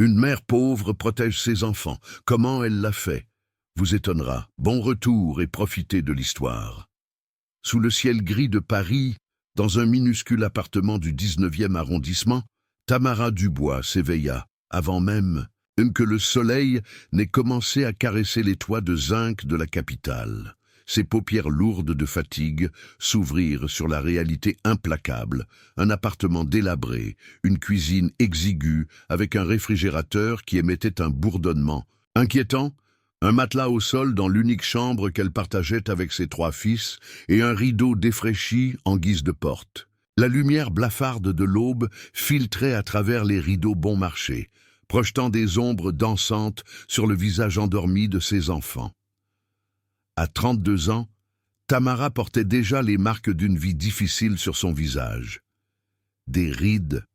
Une mère pauvre protège ses enfants. Comment elle l'a fait? Vous étonnera. Bon retour et profitez de l'histoire. Sous le ciel gris de Paris, dans un minuscule appartement du 19e arrondissement, Tamara Dubois s'éveilla, avant même que le soleil n'ait commencé à caresser les toits de zinc de la capitale. Ses paupières lourdes de fatigue s'ouvrirent sur la réalité implacable, un appartement délabré, une cuisine exiguë avec un réfrigérateur qui émettait un bourdonnement inquiétant, un matelas au sol dans l'unique chambre qu'elle partageait avec ses 3 fils et un rideau défraîchi en guise de porte. La lumière blafarde de l'aube filtrait à travers les rideaux bon marché, projetant des ombres dansantes sur le visage endormi de ses enfants. À 32 ans, Tamara portait déjà les marques d'une vie difficile sur son visage. Des rides,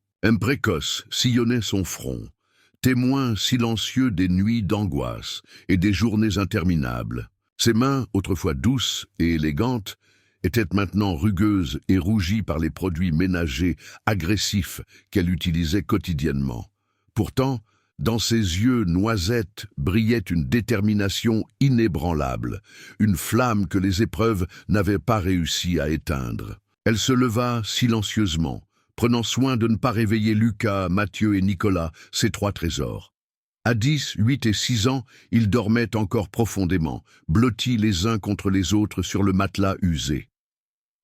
précoces, sillonnaient son front, témoin silencieux des nuits d'angoisse et des journées interminables. Ses mains, autrefois douces et élégantes, étaient maintenant rugueuses et rougies par les produits ménagers agressifs qu'elle utilisait quotidiennement. Pourtant, dans ses yeux noisettes brillait une détermination inébranlable, une flamme que les épreuves n'avaient pas réussi à éteindre. Elle se leva silencieusement, prenant soin de ne pas réveiller Lucas, Mathieu et Nicolas, ses 3 trésors. À 10, 8 et 6 ans, ils dormaient encore profondément, blottis les uns contre les autres sur le matelas usé.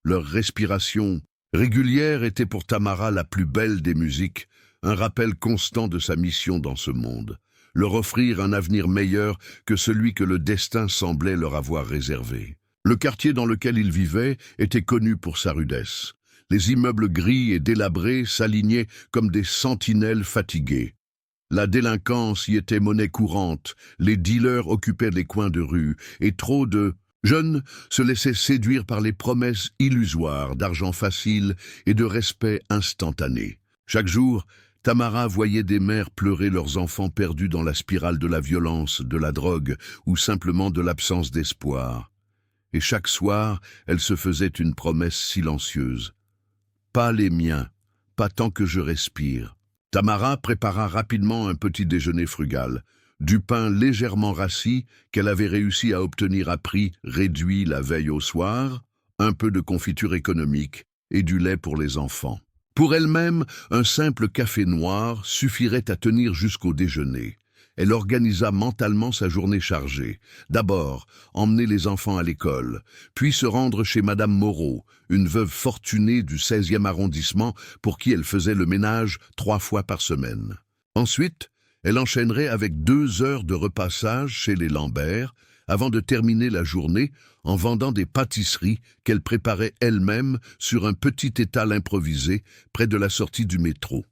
Leur respiration régulière était pour Tamara la plus belle des musiques, un rappel constant de sa mission dans ce monde, leur offrir un avenir meilleur que celui que le destin semblait leur avoir réservé. Le quartier dans lequel ils vivaient était connu pour sa rudesse. Les immeubles gris et délabrés s'alignaient comme des sentinelles fatiguées. La délinquance y était monnaie courante, les dealers occupaient les coins de rue, et trop de jeunes se laissaient séduire par les promesses illusoires d'argent facile et de respect instantané. Chaque jour, Tamara voyait des mères pleurer leurs enfants perdus dans la spirale de la violence, de la drogue ou simplement de l'absence d'espoir. Et chaque soir, elle se faisait une promesse silencieuse. Pas les miens, pas tant que je respire. Tamara prépara rapidement un petit déjeuner frugal, du pain légèrement rassis qu'elle avait réussi à obtenir à prix réduit la veille au soir, un peu de confiture économique et du lait pour les enfants. Pour elle-même, un simple café noir suffirait à tenir jusqu'au déjeuner. Elle organisa mentalement sa journée chargée. D'abord, emmener les enfants à l'école, puis se rendre chez Madame Moreau, une veuve fortunée du 16e arrondissement pour qui elle faisait le ménage 3 fois par semaine. Ensuite, elle enchaînerait avec 2 heures de repassage chez les Lambert, avant de terminer la journée en vendant des pâtisseries qu'elle préparait elle-même sur un petit étal improvisé près de la sortie du métro.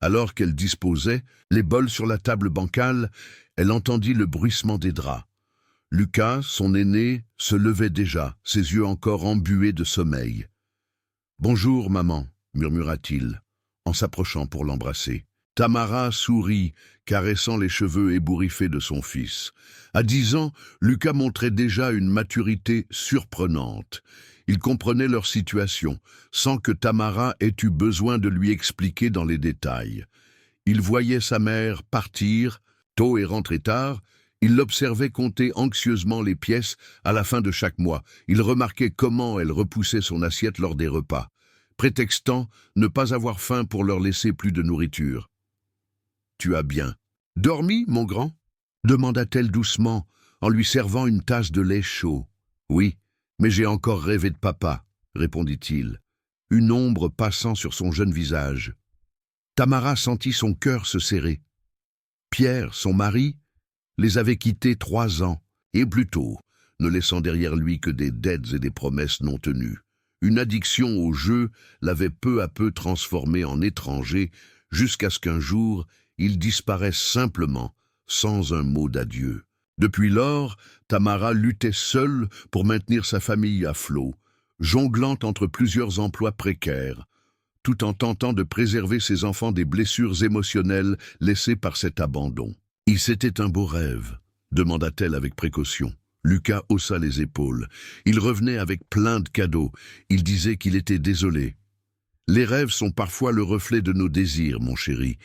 Alors qu'elle disposait, les bols sur la table bancale, elle entendit le bruissement des draps. Lucas, son aîné, se levait déjà, ses yeux encore embués de sommeil. « Bonjour, maman », murmura-t-il, en s'approchant pour l'embrasser. Tamara sourit, caressant les cheveux ébouriffés de son fils. À 10 ans, Lucas montrait déjà une maturité surprenante. Il comprenait leur situation, sans que Tamara ait eu besoin de lui expliquer dans les détails. Il voyait sa mère partir, tôt et rentrer tard. Il l'observait compter anxieusement les pièces à la fin de chaque mois. Il remarquait comment elle repoussait son assiette lors des repas, prétextant ne pas avoir faim pour leur laisser plus de nourriture. « Tu as bien dormi, mon grand ?» demanda-t-elle doucement, en lui servant une tasse de lait chaud. « Oui, mais j'ai encore rêvé de papa, » répondit-il, une ombre passant sur son jeune visage. Tamara sentit son cœur se serrer. Pierre, son mari, les avait quittés 3 ans, et plus tôt, ne laissant derrière lui que des dettes et des promesses non tenues. Une addiction au jeu l'avait peu à peu transformé en étranger, jusqu'à ce qu'un jour, il disparaisse simplement, sans un mot d'adieu. Depuis lors, Tamara luttait seule pour maintenir sa famille à flot, jonglant entre plusieurs emplois précaires, tout en tentant de préserver ses enfants des blessures émotionnelles laissées par cet abandon. « Et c'était un beau rêve ?» demanda-t-elle avec précaution. Lucas haussa les épaules. Il revenait avec plein de cadeaux. Il disait qu'il était désolé. « Les rêves sont parfois le reflet de nos désirs, mon chéri,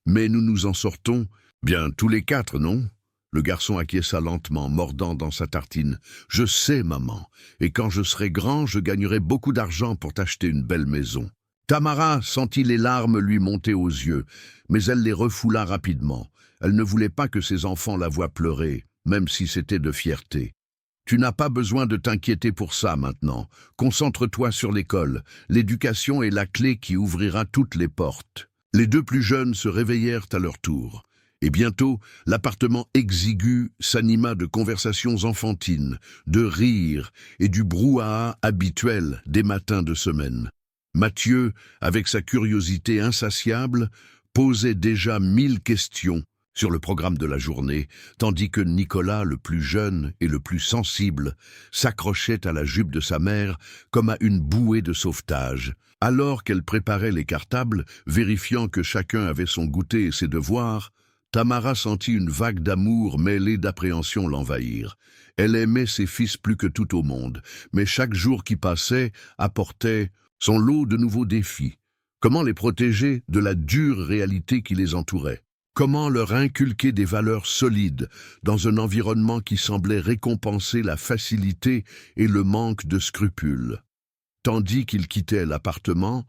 Mais nous nous en sortons, bien tous les quatre, non? Le garçon acquiesça lentement, mordant dans sa tartine. Je sais, maman, et quand je serai grand, je gagnerai beaucoup d'argent pour t'acheter une belle maison. Tamara sentit les larmes lui monter aux yeux, mais elle les refoula rapidement. Elle ne voulait pas que ses enfants la voient pleurer, même si c'était de fierté. Tu n'as pas besoin de t'inquiéter pour ça maintenant. Concentre-toi sur l'école. L'éducation est la clé qui ouvrira toutes les portes. Les deux plus jeunes se réveillèrent à leur tour. Et bientôt, l'appartement exigu s'anima de conversations enfantines, de rires et du brouhaha habituel des matins de semaine. Mathieu, avec sa curiosité insatiable, posait déjà 1000 questions sur le programme de la journée, tandis que Nicolas, le plus jeune et le plus sensible, s'accrochait à la jupe de sa mère comme à une bouée de sauvetage. Alors qu'elle préparait les cartables, vérifiant que chacun avait son goûter et ses devoirs, Tamara sentit une vague d'amour mêlée d'appréhension l'envahir. Elle aimait ses fils plus que tout au monde, mais chaque jour qui passait apportait son lot de nouveaux défis. Comment les protéger de la dure réalité qui les entourait? Comment leur inculquer des valeurs solides dans un environnement qui semblait récompenser la facilité et le manque de scrupules? Tandis qu'ils quittaient l'appartement,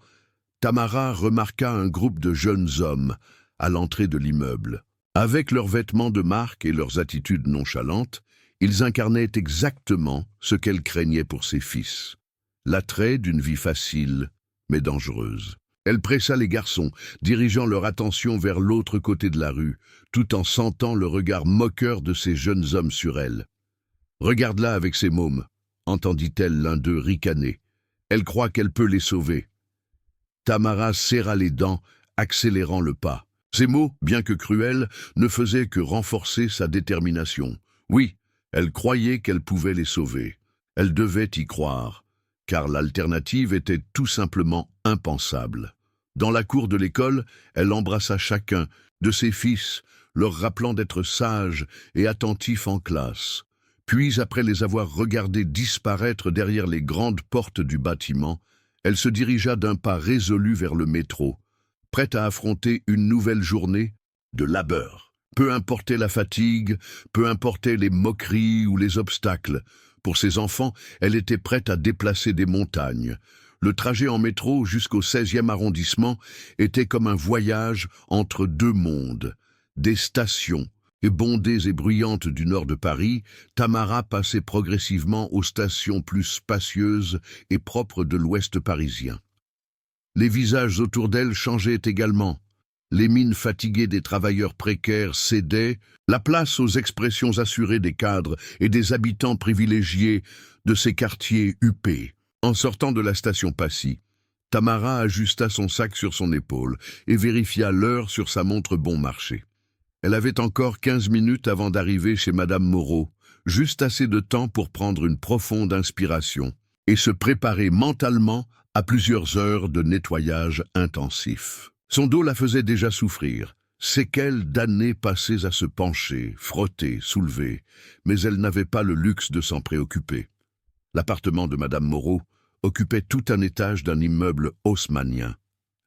Tamara remarqua un groupe de jeunes hommes à l'entrée de l'immeuble. Avec leurs vêtements de marque et leurs attitudes nonchalantes, ils incarnaient exactement ce qu'elle craignait pour ses fils. L'attrait d'une vie facile, mais dangereuse. Elle pressa les garçons, dirigeant leur attention vers l'autre côté de la rue, tout en sentant le regard moqueur de ces jeunes hommes sur elle. « Regarde-la avec ses mômes », entendit-elle l'un d'eux ricaner. « Elle croit qu'elle peut les sauver. » Tamara serra les dents, accélérant le pas. Ces mots, bien que cruels, ne faisaient que renforcer sa détermination. Oui, elle croyait qu'elle pouvait les sauver. Elle devait y croire, car l'alternative était tout simplement impensable. Dans la cour de l'école, elle embrassa chacun de ses fils, leur rappelant d'être sages et attentifs en classe. Puis, après les avoir regardés disparaître derrière les grandes portes du bâtiment, elle se dirigea d'un pas résolu vers le métro, prête à affronter une nouvelle journée de labeur. Peu importait la fatigue, peu importaient les moqueries ou les obstacles. Pour ses enfants, elle était prête à déplacer des montagnes. Le trajet en métro jusqu'au 16e arrondissement était comme un voyage entre deux mondes. Des stations, bondées et bruyantes du nord de Paris, Tamara passait progressivement aux stations plus spacieuses et propres de l'ouest parisien. Les visages autour d'elle changeaient également. Les mines fatiguées des travailleurs précaires cédaient la place aux expressions assurées des cadres et des habitants privilégiés de ces quartiers huppés. En sortant de la station Passy, Tamara ajusta son sac sur son épaule et vérifia l'heure sur sa montre bon marché. Elle avait encore 15 minutes avant d'arriver chez Madame Moreau, juste assez de temps pour prendre une profonde inspiration et se préparer mentalement à plusieurs heures de nettoyage intensif. Son dos la faisait déjà souffrir, séquelles d'années passées à se pencher, frotter, soulever, mais elle n'avait pas le luxe de s'en préoccuper. L'appartement de Madame Moreau occupait tout un étage d'un immeuble haussmannien,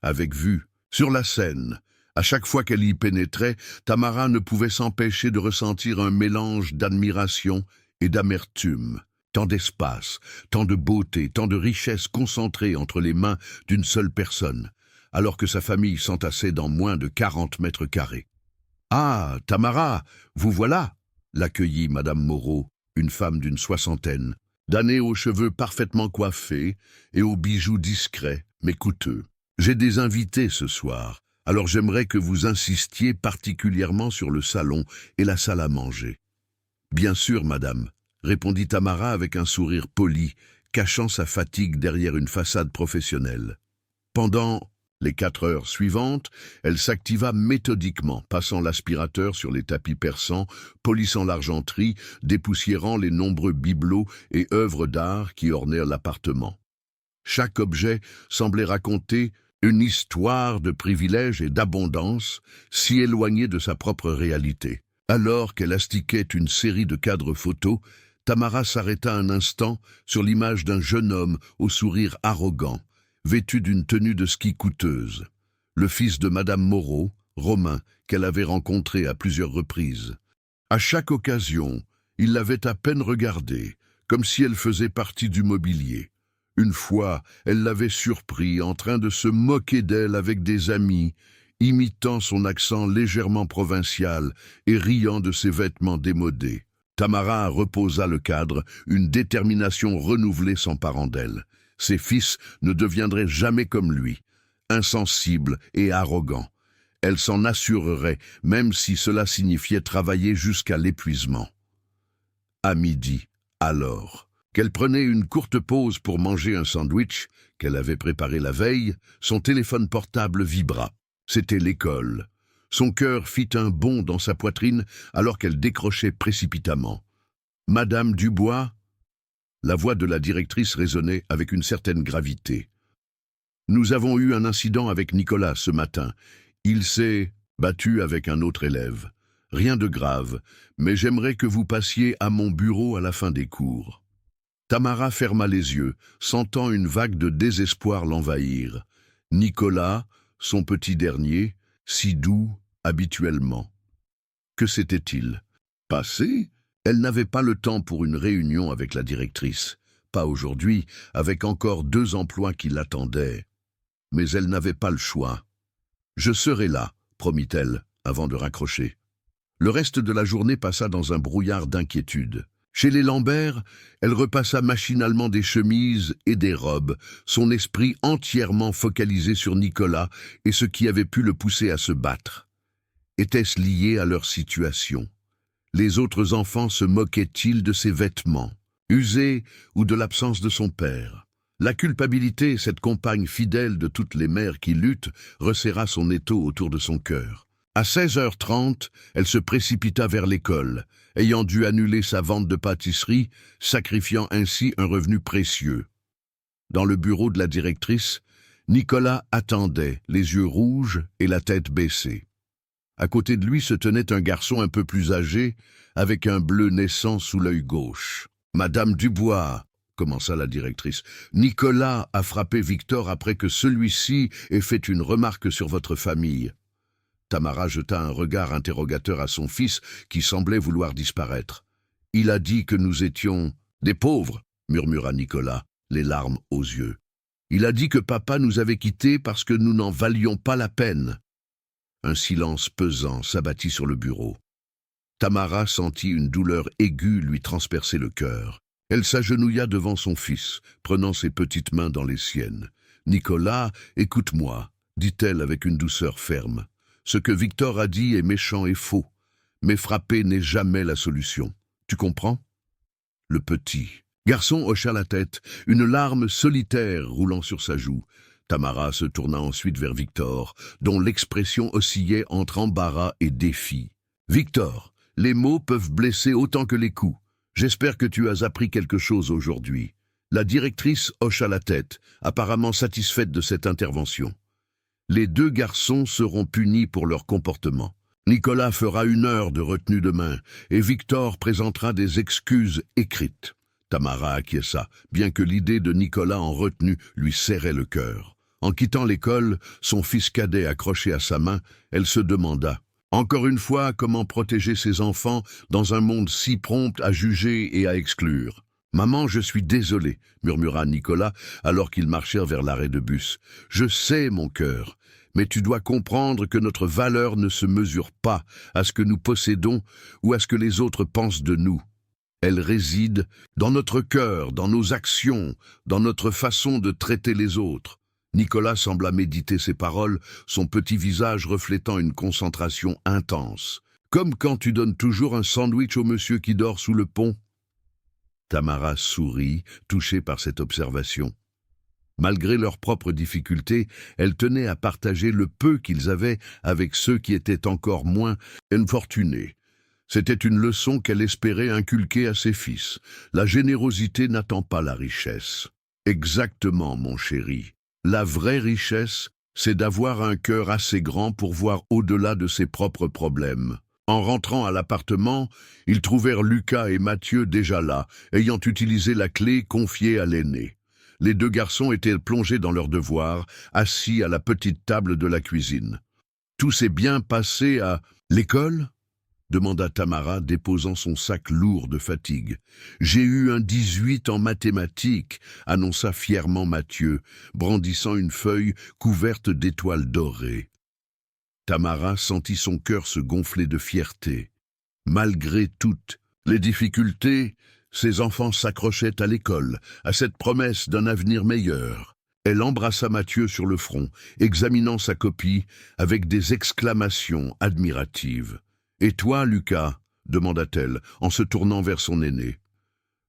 avec vue sur la Seine. À chaque fois qu'elle y pénétrait, Tamara ne pouvait s'empêcher de ressentir un mélange d'admiration et d'amertume. Tant d'espace, tant de beauté, tant de richesse concentrée entre les mains d'une seule personne, alors que sa famille s'entassait dans moins de 40 mètres carrés. « Ah, Tamara, vous voilà !» l'accueillit Madame Moreau, une femme d'une soixantaine, d'années aux cheveux parfaitement coiffés et aux bijoux discrets mais coûteux. « J'ai des invités ce soir, alors j'aimerais que vous insistiez particulièrement sur le salon et la salle à manger. »« Bien sûr, madame », répondit Tamara avec un sourire poli, cachant sa fatigue derrière une façade professionnelle. Pendant les 4 heures suivantes, elle s'activa méthodiquement, passant l'aspirateur sur les tapis persans, polissant l'argenterie, dépoussiérant les nombreux bibelots et œuvres d'art qui ornèrent l'appartement. Chaque objet semblait raconter une histoire de privilèges et d'abondance, si éloignée de sa propre réalité. Alors qu'elle astiquait une série de cadres photos, Tamara s'arrêta un instant sur l'image d'un jeune homme au sourire arrogant, vêtu d'une tenue de ski coûteuse. Le fils de Madame Moreau, Romain, qu'elle avait rencontré à plusieurs reprises. À chaque occasion, il l'avait à peine regardée, comme si elle faisait partie du mobilier. Une fois, elle l'avait surpris en train de se moquer d'elle avec des amis, imitant son accent légèrement provincial et riant de ses vêtements démodés. Tamara reposa le cadre, une détermination renouvelée s'emparant d'elle. Ses fils ne deviendraient jamais comme lui, insensibles et arrogants. Elle s'en assurerait, même si cela signifiait travailler jusqu'à l'épuisement. À midi, alors, qu'elle prenait une courte pause pour manger un sandwich qu'elle avait préparé la veille, son téléphone portable vibra. C'était l'école. Son cœur fit un bond dans sa poitrine alors qu'elle décrochait précipitamment. « Madame Dubois ?» La voix de la directrice résonnait avec une certaine gravité. « Nous avons eu un incident avec Nicolas ce matin. Il s'est battu avec un autre élève. Rien de grave, mais j'aimerais que vous passiez à mon bureau à la fin des cours. » Tamara ferma les yeux, sentant une vague de désespoir l'envahir. Nicolas, son petit dernier, si doux habituellement. Que s'était-il passé? Elle n'avait pas le temps pour une réunion avec la directrice. Pas aujourd'hui, avec encore 2 emplois qui l'attendaient. Mais elle n'avait pas le choix. « Je serai là », promit-elle, avant de raccrocher. Le reste de la journée passa dans un brouillard d'inquiétude. Chez les Lambert, elle repassa machinalement des chemises et des robes, son esprit entièrement focalisé sur Nicolas et ce qui avait pu le pousser à se battre. Était-ce lié à leur situation? Les autres enfants se moquaient-ils de ses vêtements, usés ou de l'absence de son père? La culpabilité, cette compagne fidèle de toutes les mères qui luttent, resserra son étau autour de son cœur. À 16h30, elle se précipita vers l'école, ayant dû annuler sa vente de pâtisserie, sacrifiant ainsi un revenu précieux. Dans le bureau de la directrice, Nicolas attendait, les yeux rouges et la tête baissée. À côté de lui se tenait un garçon un peu plus âgé, avec un bleu naissant sous l'œil gauche. « Madame Dubois », commença la directrice, « Nicolas a frappé Victor après que celui-ci ait fait une remarque sur votre famille. » Tamara jeta un regard interrogateur à son fils qui semblait vouloir disparaître. « Il a dit que nous étions des pauvres, » murmura Nicolas, les larmes aux yeux. « Il a dit que papa nous avait quittés parce que nous n'en valions pas la peine. » Un silence pesant s'abattit sur le bureau. Tamara sentit une douleur aiguë lui transpercer le cœur. Elle s'agenouilla devant son fils, prenant ses petites mains dans les siennes. « Nicolas, écoute-moi, » dit-elle avec une douceur ferme. « Ce que Victor a dit est méchant et faux, mais frapper n'est jamais la solution. Tu comprends ?» Le petit garçon hocha la tête, une larme solitaire roulant sur sa joue. Tamara se tourna ensuite vers Victor, dont l'expression oscillait entre embarras et défi. « Victor, les mots peuvent blesser autant que les coups. J'espère que tu as appris quelque chose aujourd'hui. » La directrice hocha la tête, apparemment satisfaite de cette intervention. Les 2 garçons seront punis pour leur comportement. Nicolas fera 1 heure de retenue de main et Victor présentera des excuses écrites. Tamara acquiesça, bien que l'idée de Nicolas en retenue lui serrait le cœur. En quittant l'école, son fils cadet accroché à sa main, elle se demanda « Encore une fois, comment protéger ses enfants dans un monde si prompt à juger et à exclure ?» « Maman, je suis désolé, » murmura Nicolas alors qu'ils marchèrent vers l'arrêt de bus. « Je sais, mon cœur, mais tu dois comprendre que notre valeur ne se mesure pas à ce que nous possédons ou à ce que les autres pensent de nous. Elle réside dans notre cœur, dans nos actions, dans notre façon de traiter les autres. » Nicolas sembla méditer ces paroles, son petit visage reflétant une concentration intense. « Comme quand tu donnes toujours un sandwich au monsieur qui dort sous le pont. » Tamara sourit, touchée par cette observation. Malgré leurs propres difficultés, elle tenait à partager le peu qu'ils avaient avec ceux qui étaient encore moins infortunés. C'était une leçon qu'elle espérait inculquer à ses fils. La générosité n'attend pas la richesse. Exactement, mon chéri. La vraie richesse, c'est d'avoir un cœur assez grand pour voir au-delà de ses propres problèmes. En rentrant à l'appartement, ils trouvèrent Lucas et Mathieu déjà là, ayant utilisé la clé confiée à l'aîné. Les 2 garçons étaient plongés dans leurs devoirs, assis à la petite table de la cuisine. Tout s'est bien passé à l'école? Demanda Tamara, déposant son sac lourd de fatigue. J'ai eu un 18 en mathématiques, annonça fièrement Mathieu, brandissant une feuille couverte d'étoiles dorées. Tamara sentit son cœur se gonfler de fierté. Malgré toutes les difficultés, ses enfants s'accrochaient à l'école, à cette promesse d'un avenir meilleur. Elle embrassa Mathieu sur le front, examinant sa copie avec des exclamations admiratives. « Et toi, Lucas ?» demanda-t-elle, en se tournant vers son aîné.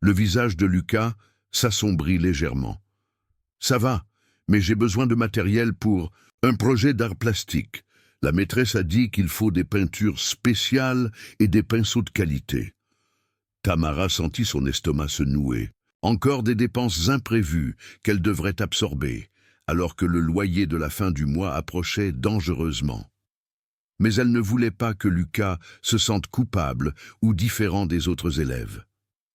Le visage de Lucas s'assombrit légèrement. « Ça va, mais j'ai besoin de matériel pour un projet d'art plastique. La maîtresse a dit qu'il faut des peintures spéciales et des pinceaux de qualité. » Tamara sentit son estomac se nouer. Encore des dépenses imprévues qu'elle devrait absorber, alors que le loyer de la fin du mois approchait dangereusement. Mais elle ne voulait pas que Lucas se sente coupable ou différent des autres élèves.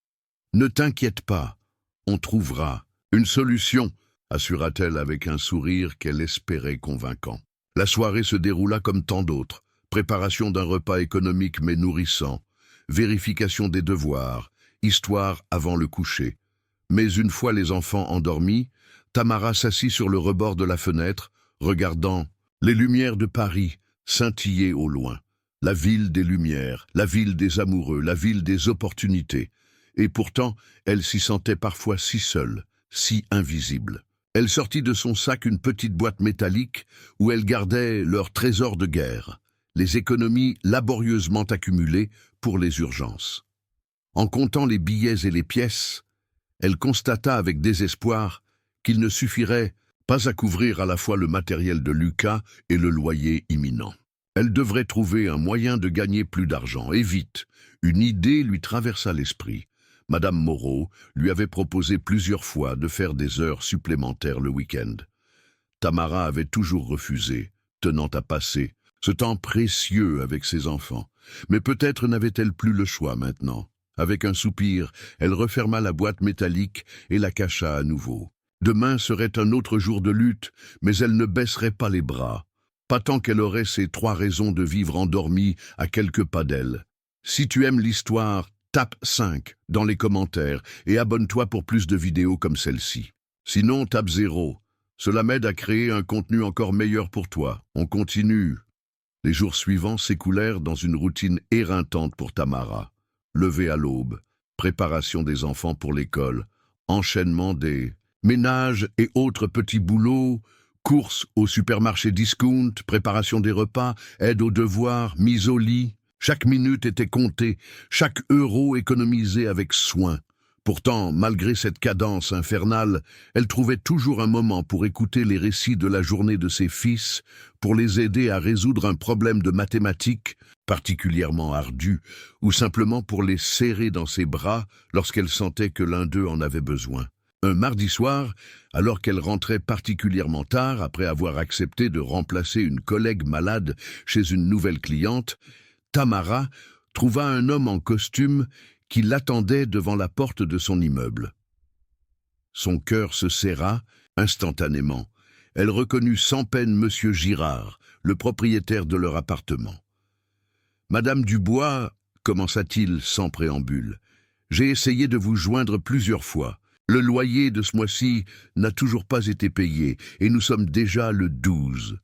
« Ne t'inquiète pas, on trouvera une solution, » assura-t-elle avec un sourire qu'elle espérait convaincant. La soirée se déroula comme tant d'autres. Préparation d'un repas économique mais nourrissant, vérification des devoirs, histoire avant le coucher. Mais une fois les enfants endormis, Tamara s'assit sur le rebord de la fenêtre, regardant les lumières de Paris scintiller au loin. La ville des lumières, la ville des amoureux, la ville des opportunités. Et pourtant, elle s'y sentait parfois si seule, si invisible. Elle sortit de son sac une petite boîte métallique où elle gardait leur trésor de guerre, les économies laborieusement accumulées pour les urgences. En comptant les billets et les pièces, elle constata avec désespoir qu'il ne suffirait pas à couvrir à la fois le matériel de Lucas et le loyer imminent. Elle devrait trouver un moyen de gagner plus d'argent, et vite. Une idée lui traversa l'esprit. Madame Moreau lui avait proposé plusieurs fois de faire des heures supplémentaires le week-end. Tamara avait toujours refusé, tenant à passer ce temps précieux avec ses enfants. Mais peut-être n'avait-elle plus le choix maintenant. Avec un soupir, elle referma la boîte métallique et la cacha à nouveau. Demain serait un autre jour de lutte, mais elle ne baisserait pas les bras. Pas tant qu'elle aurait ses 3 raisons de vivre endormie à quelques pas d'elle. Si tu aimes l'histoire, tape 5 dans les commentaires et abonne-toi pour plus de vidéos comme celle-ci. Sinon, tape 0. Cela m'aide à créer un contenu encore meilleur pour toi. On continue. Les jours suivants s'écoulèrent dans une routine éreintante pour Tamara. Lever à l'aube, préparation des enfants pour l'école, enchaînement des ménages et autres petits boulots, courses au supermarché discount, préparation des repas, aide aux devoirs, mise au lit. Chaque minute était comptée, chaque euro économisé avec soin. Pourtant, malgré cette cadence infernale, elle trouvait toujours un moment pour écouter les récits de la journée de ses fils, pour les aider à résoudre un problème de mathématiques particulièrement ardu, ou simplement pour les serrer dans ses bras lorsqu'elle sentait que l'un d'eux en avait besoin. Un mardi soir, alors qu'elle rentrait particulièrement tard après avoir accepté de remplacer une collègue malade chez une nouvelle cliente, Tamara trouva un homme en costume qui l'attendait devant la porte de son immeuble. Son cœur se serra instantanément. Elle reconnut sans peine Monsieur Girard, le propriétaire de leur appartement. « Madame Dubois, commença-t-il sans préambule, j'ai essayé de vous joindre plusieurs fois. Le loyer de ce mois-ci n'a toujours pas été payé et nous sommes déjà le 12. »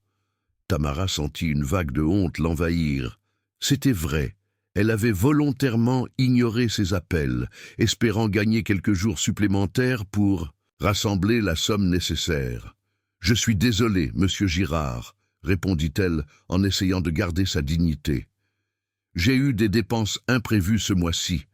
Tamara sentit une vague de honte l'envahir. C'était vrai. Elle avait volontairement ignoré ses appels, espérant gagner quelques jours supplémentaires pour rassembler la somme nécessaire. « Je suis désolée, Monsieur Girard, » répondit-elle en essayant de garder sa dignité. « J'ai eu des dépenses imprévues ce mois-ci,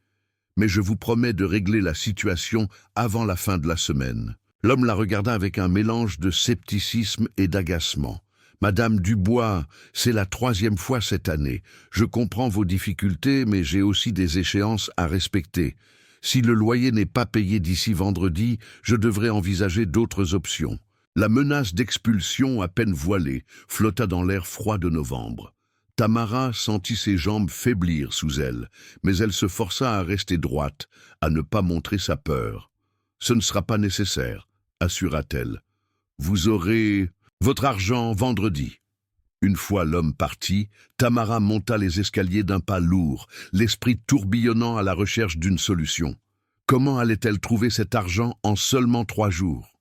mais je vous promets de régler la situation avant la fin de la semaine. » L'homme la regarda avec un mélange de scepticisme et d'agacement. « Madame Dubois, c'est la 3e fois cette année. Je comprends vos difficultés, mais j'ai aussi des échéances à respecter. Si le loyer n'est pas payé d'ici vendredi, je devrais envisager d'autres options. » La menace d'expulsion à peine voilée flotta dans l'air froid de novembre. Tamara sentit ses jambes faiblir sous elle, mais elle se força à rester droite, à ne pas montrer sa peur. « Ce ne sera pas nécessaire, » assura-t-elle. « Vous aurez votre argent vendredi. » Une fois l'homme parti, Tamara monta les escaliers d'un pas lourd, l'esprit tourbillonnant à la recherche d'une solution. Comment allait-elle trouver cet argent en seulement 3 jours?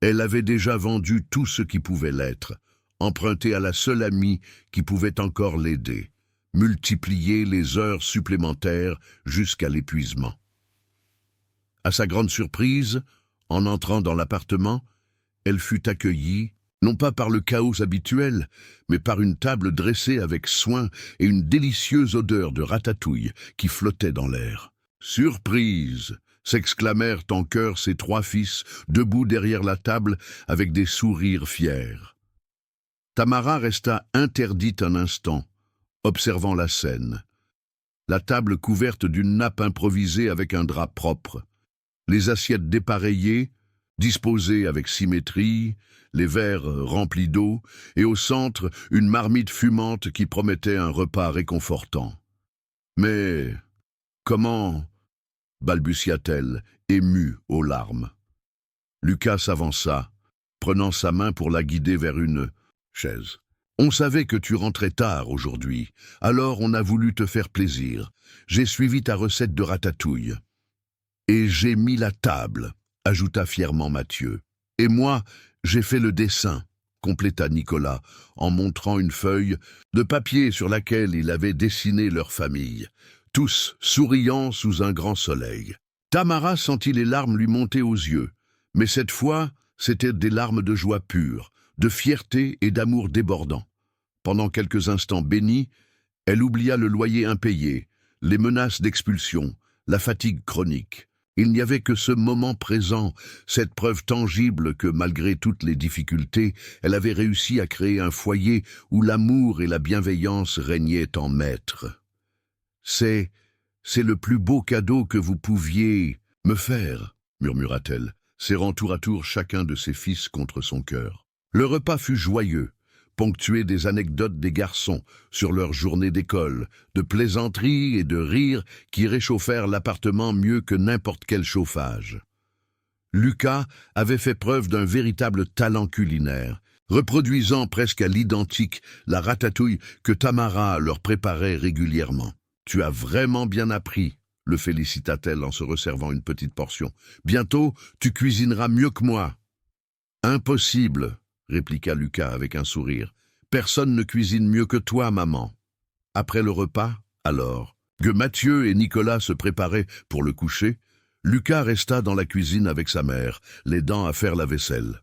Elle avait déjà vendu tout ce qui pouvait l'être, emprunté à la seule amie qui pouvait encore l'aider, multiplié les heures supplémentaires jusqu'à l'épuisement. À sa grande surprise, en entrant dans l'appartement, elle fut accueillie, non pas par le chaos habituel, mais par une table dressée avec soin et une délicieuse odeur de ratatouille qui flottait dans l'air. « Surprise !» s'exclamèrent en chœur ses 3 fils, debout derrière la table avec des sourires fiers. Tamara resta interdite un instant, observant la scène. La table couverte d'une nappe improvisée avec un drap propre, les assiettes dépareillées, disposées avec symétrie, les verres remplis d'eau, et au centre, une marmite fumante qui promettait un repas réconfortant. « Mais comment ?» balbutia-t-elle, émue aux larmes. Lucas s'avança, prenant sa main pour la guider vers une chaise. « On savait que tu rentrais tard aujourd'hui, alors on a voulu te faire plaisir. J'ai suivi ta recette de ratatouille. Et j'ai mis la table, ajouta fièrement Mathieu. Et moi, j'ai fait le dessin, compléta Nicolas, en montrant une feuille de papier sur laquelle il avait dessiné leur famille, tous souriant sous un grand soleil. Tamara sentit les larmes lui monter aux yeux, mais cette fois, c'étaient des larmes de joie pure, de fierté et d'amour débordant. Pendant quelques instants bénis, elle oublia le loyer impayé, les menaces d'expulsion, la fatigue chronique. Il n'y avait que ce moment présent, cette preuve tangible que, malgré toutes les difficultés, elle avait réussi à créer un foyer où l'amour et la bienveillance régnaient en maître. « C'est le plus beau cadeau que vous pouviez me faire, » murmura-t-elle, serrant tour à tour chacun de ses fils contre son cœur. Le repas fut joyeux, ponctué des anecdotes des garçons sur leur journée d'école, de plaisanteries et de rires qui réchauffèrent l'appartement mieux que n'importe quel chauffage. Lucas avait fait preuve d'un véritable talent culinaire, reproduisant presque à l'identique la ratatouille que Tamara leur préparait régulièrement. « Tu as vraiment bien appris », le félicita-t-elle en se resservant une petite portion. « Bientôt, tu cuisineras mieux que moi. »« Impossible », répliqua Lucas avec un sourire. « Personne ne cuisine mieux que toi, maman. » Après le repas, alors, que Mathieu et Nicolas se préparaient pour le coucher, Lucas resta dans la cuisine avec sa mère, l'aidant à faire la vaisselle.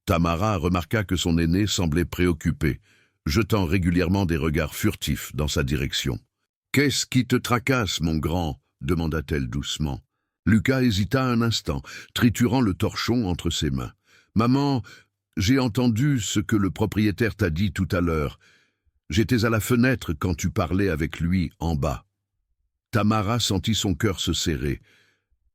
Tamara remarqua que son aîné semblait préoccupé, jetant régulièrement des regards furtifs dans sa direction. « Qu'est-ce qui te tracasse, mon grand ?» demanda-t-elle doucement. Lucas hésita un instant, triturant le torchon entre ses mains. « Maman, j'ai entendu ce que le propriétaire t'a dit tout à l'heure. J'étais à la fenêtre quand tu parlais avec lui en bas. » Tamara sentit son cœur se serrer.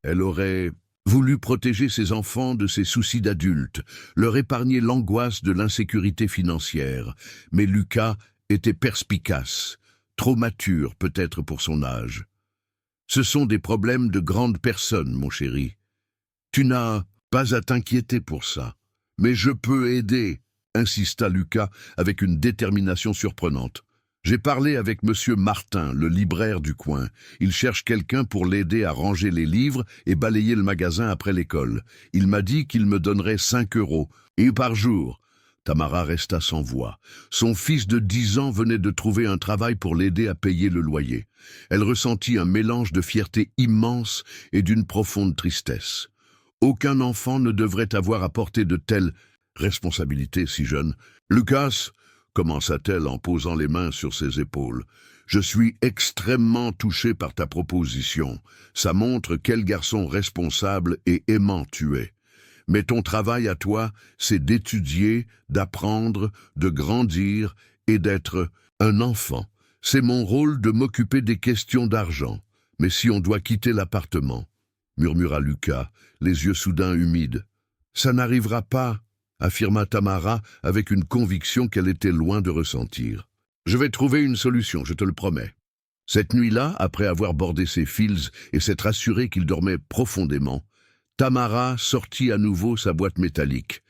Elle aurait voulu protéger ses enfants de ses soucis d'adulte, leur épargner l'angoisse de l'insécurité financière. Mais Lucas était perspicace, trop mature peut-être pour son âge. « Ce sont des problèmes de grandes personnes, mon chéri. Tu n'as pas à t'inquiéter pour ça. Mais je peux aider, » insista Lucas avec une détermination surprenante. « J'ai parlé avec monsieur Martin, le libraire du coin. Il cherche quelqu'un pour l'aider à ranger les livres et balayer le magasin après l'école. Il m'a dit qu'il me donnerait 5 € et par jour. » Tamara resta sans voix. Son fils de 10 ans venait de trouver un travail pour l'aider à payer le loyer. Elle ressentit un mélange de fierté immense et d'une profonde tristesse. Aucun enfant ne devrait avoir à porter de telles responsabilités si jeune. « Lucas, » commença-t-elle en posant les mains sur ses épaules, « je suis extrêmement touchée par ta proposition. Ça montre quel garçon responsable et aimant tu es. Mais ton travail à toi, c'est d'étudier, d'apprendre, de grandir et d'être un enfant. C'est mon rôle de m'occuper des questions d'argent. Mais si on doit quitter l'appartement, » murmura Lucas, les yeux soudain humides. « Ça n'arrivera pas, » affirma Tamara avec une conviction qu'elle était loin de ressentir. « Je vais trouver une solution, je te le promets. » Cette nuit-là, après avoir bordé ses fils et s'être assuré qu'il dormait profondément, Tamara sortit à nouveau sa boîte métallique.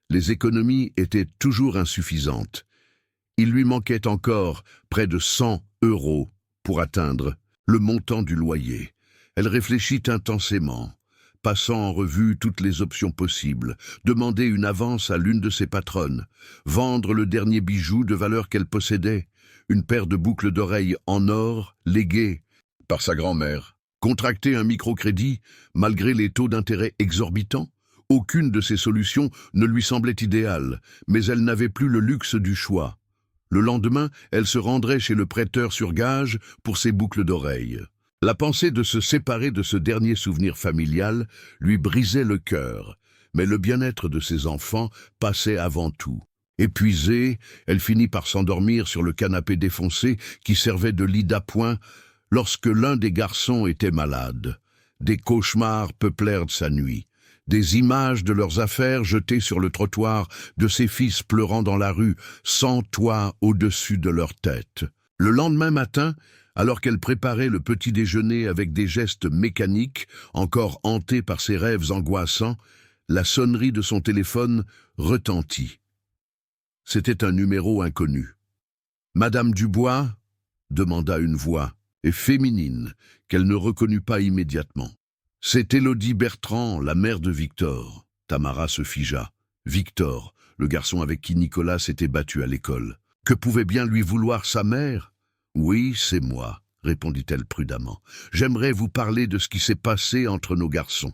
Les économies étaient toujours insuffisantes. Il lui manquait encore près de 100 € pour atteindre le montant du loyer. Elle réfléchit intensément, passant en revue toutes les options possibles, demander une avance à l'une de ses patronnes, vendre le dernier bijou de valeur qu'elle possédait, une paire de boucles d'oreilles en or léguées par sa grand-mère, contracter un microcrédit malgré les taux d'intérêt exorbitants. Aucune de ces solutions ne lui semblait idéale, mais elle n'avait plus le luxe du choix. Le lendemain, elle se rendrait chez le prêteur sur gage pour ses boucles d'oreilles. La pensée de se séparer de ce dernier souvenir familial lui brisait le cœur, mais le bien-être de ses enfants passait avant tout. Épuisée, elle finit par s'endormir sur le canapé défoncé qui servait de lit d'appoint lorsque l'un des garçons était malade. Des cauchemars peuplèrent sa nuit. Des images de leurs affaires jetées sur le trottoir, de ses fils pleurant dans la rue, sans toit au-dessus de leur tête. Le lendemain matin, alors qu'elle préparait le petit déjeuner avec des gestes mécaniques, encore hantée par ses rêves angoissants, la sonnerie de son téléphone retentit. C'était un numéro inconnu. « Madame Dubois ?» demanda une voix, et féminine, qu'elle ne reconnut pas immédiatement. C'est Élodie Bertrand, la mère de Victor. Tamara se figea. Victor, le garçon avec qui Nicolas s'était battu à l'école. Que pouvait bien lui vouloir sa mère? Oui, c'est moi, répondit-elle prudemment. J'aimerais vous parler de ce qui s'est passé entre nos garçons.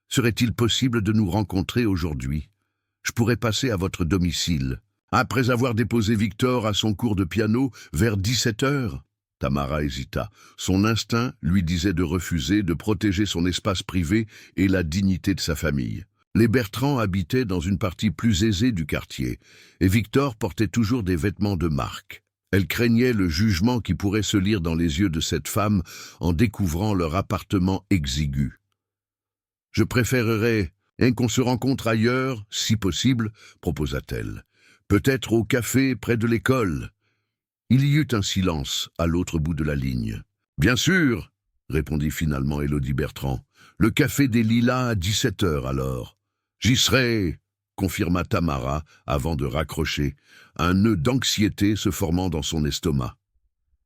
Serait-il possible de nous rencontrer aujourd'hui? Je pourrais passer à votre domicile. Après avoir déposé Victor à son cours de piano vers 17 heures, Tamara hésita. Son instinct lui disait de refuser, de protéger son espace privé et la dignité de sa famille. Les Bertrand habitaient dans une partie plus aisée du quartier, et Victor portait toujours des vêtements de marque. Elle craignait le jugement qui pourrait se lire dans les yeux de cette femme en découvrant leur appartement exigu. « Je préférerais qu'on se rencontre ailleurs, si possible, proposa-t-elle. Peut-être au café près de l'école. » Il y eut un silence à l'autre bout de la ligne. « Bien sûr, » répondit finalement Élodie Bertrand. « Le café des Lilas à 17 heures alors. »« J'y serai, » confirma Tamara avant de raccrocher, un nœud d'anxiété se formant dans son estomac.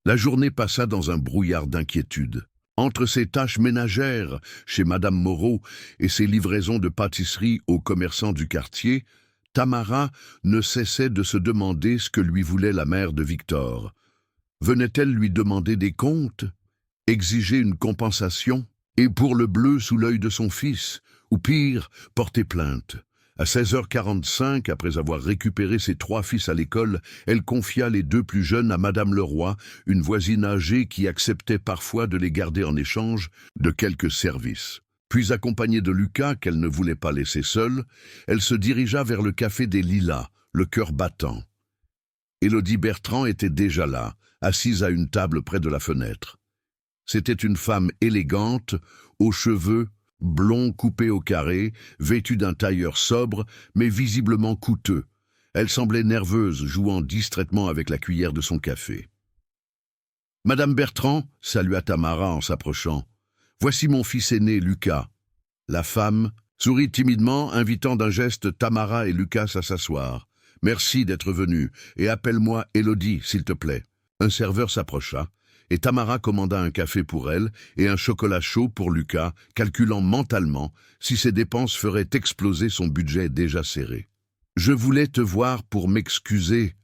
La journée passa dans un brouillard d'inquiétude. Entre ses tâches ménagères chez Madame Moreau et ses livraisons de pâtisserie aux commerçants du quartier, Tamara ne cessait de se demander ce que lui voulait la mère de Victor. Venait-elle lui demander des comptes? Exiger une compensation? Et pour le bleu sous l'œil de son fils? Ou pire, porter plainte? À 16h45, après avoir récupéré ses 3 fils à l'école, elle confia les 2 plus jeunes à Madame Leroy, une voisine âgée qui acceptait parfois de les garder en échange de quelques services. Puis, accompagnée de Lucas, qu'elle ne voulait pas laisser seule, elle se dirigea vers le café des Lilas, le cœur battant. Élodie Bertrand était déjà là, assise à une table près de la fenêtre. C'était une femme élégante, aux cheveux blonds coupés au carré, vêtue d'un tailleur sobre, mais visiblement coûteux. Elle semblait nerveuse, jouant distraitement avec la cuillère de son café. « Madame Bertrand, » salua Tamara en s'approchant. « Voici mon fils aîné, Lucas. » La femme sourit timidement, invitant d'un geste Tamara et Lucas à s'asseoir. « Merci d'être venu, et appelle-moi Élodie, s'il te plaît. » Un serveur s'approcha, et Tamara commanda un café pour elle et un chocolat chaud pour Lucas, calculant mentalement si ses dépenses feraient exploser son budget déjà serré. « Je voulais te voir pour m'excuser, »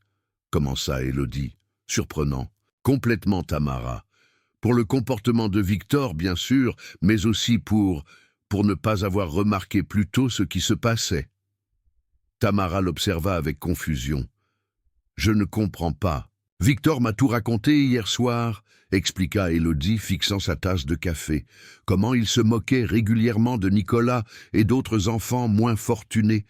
commença Élodie, surprenant, complètement Tamara. Pour le comportement de Victor, bien sûr, mais aussi pour ne pas avoir remarqué plus tôt ce qui se passait. Tamara l'observa avec confusion. « Je ne comprends pas. Victor m'a tout raconté hier soir, » expliqua Élodie, fixant sa tasse de café. « Comment il se moquait régulièrement de Nicolas et d'autres enfants moins fortunés.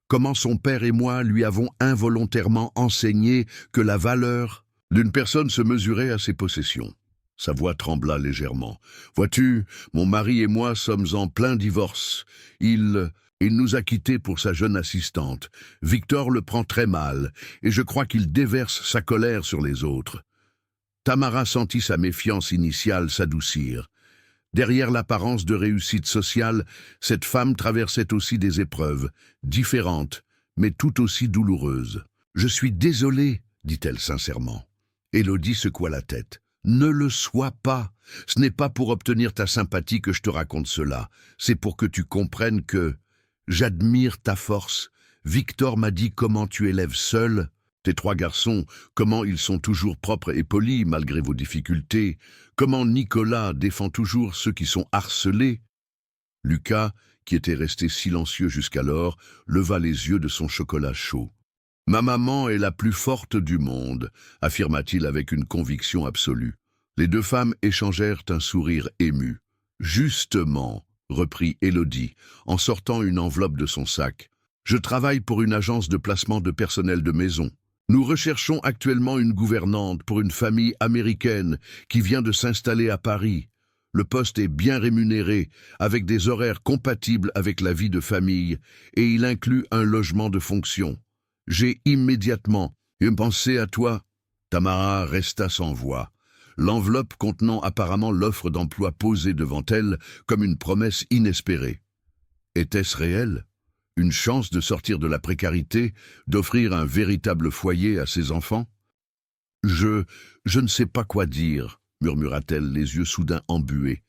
Comment son père et moi lui avons involontairement enseigné que la valeur d'une personne se mesurait à ses possessions. » Sa voix trembla légèrement. « Vois-tu, mon mari et moi sommes en plein divorce. Il nous a quittés pour sa jeune assistante. Victor le prend très mal, et je crois qu'il déverse sa colère sur les autres. » Tamara sentit sa méfiance initiale s'adoucir. Derrière l'apparence de réussite sociale, cette femme traversait aussi des épreuves, différentes, mais tout aussi douloureuses. « Je suis désolée, » dit-elle sincèrement. Élodie secoua la tête. Ne le sois pas. Ce n'est pas pour obtenir ta sympathie que je te raconte cela. C'est pour que tu comprennes que j'admire ta force. Victor m'a dit comment tu élèves seul tes 3 garçons, comment ils sont toujours propres et polis malgré vos difficultés, comment Nicolas défend toujours ceux qui sont harcelés. Lucas, qui était resté silencieux jusqu'alors, leva les yeux de son chocolat chaud. « Ma maman est la plus forte du monde », affirma-t-il avec une conviction absolue. Les 2 femmes échangèrent un sourire ému. « Justement », reprit Élodie, en sortant une enveloppe de son sac, « je travaille pour une agence de placement de personnel de maison. Nous recherchons actuellement une gouvernante pour une famille américaine qui vient de s'installer à Paris. Le poste est bien rémunéré, avec des horaires compatibles avec la vie de famille, et il inclut un logement de fonction. J'ai immédiatement pensé à toi. » Tamara resta sans voix, l'enveloppe contenant apparemment l'offre d'emploi posée devant elle comme une promesse inespérée. Était-ce réel ? Une chance de sortir de la précarité, d'offrir un véritable foyer à ses enfants ? Je ne sais pas quoi dire, murmura-t-elle, les yeux soudain embués.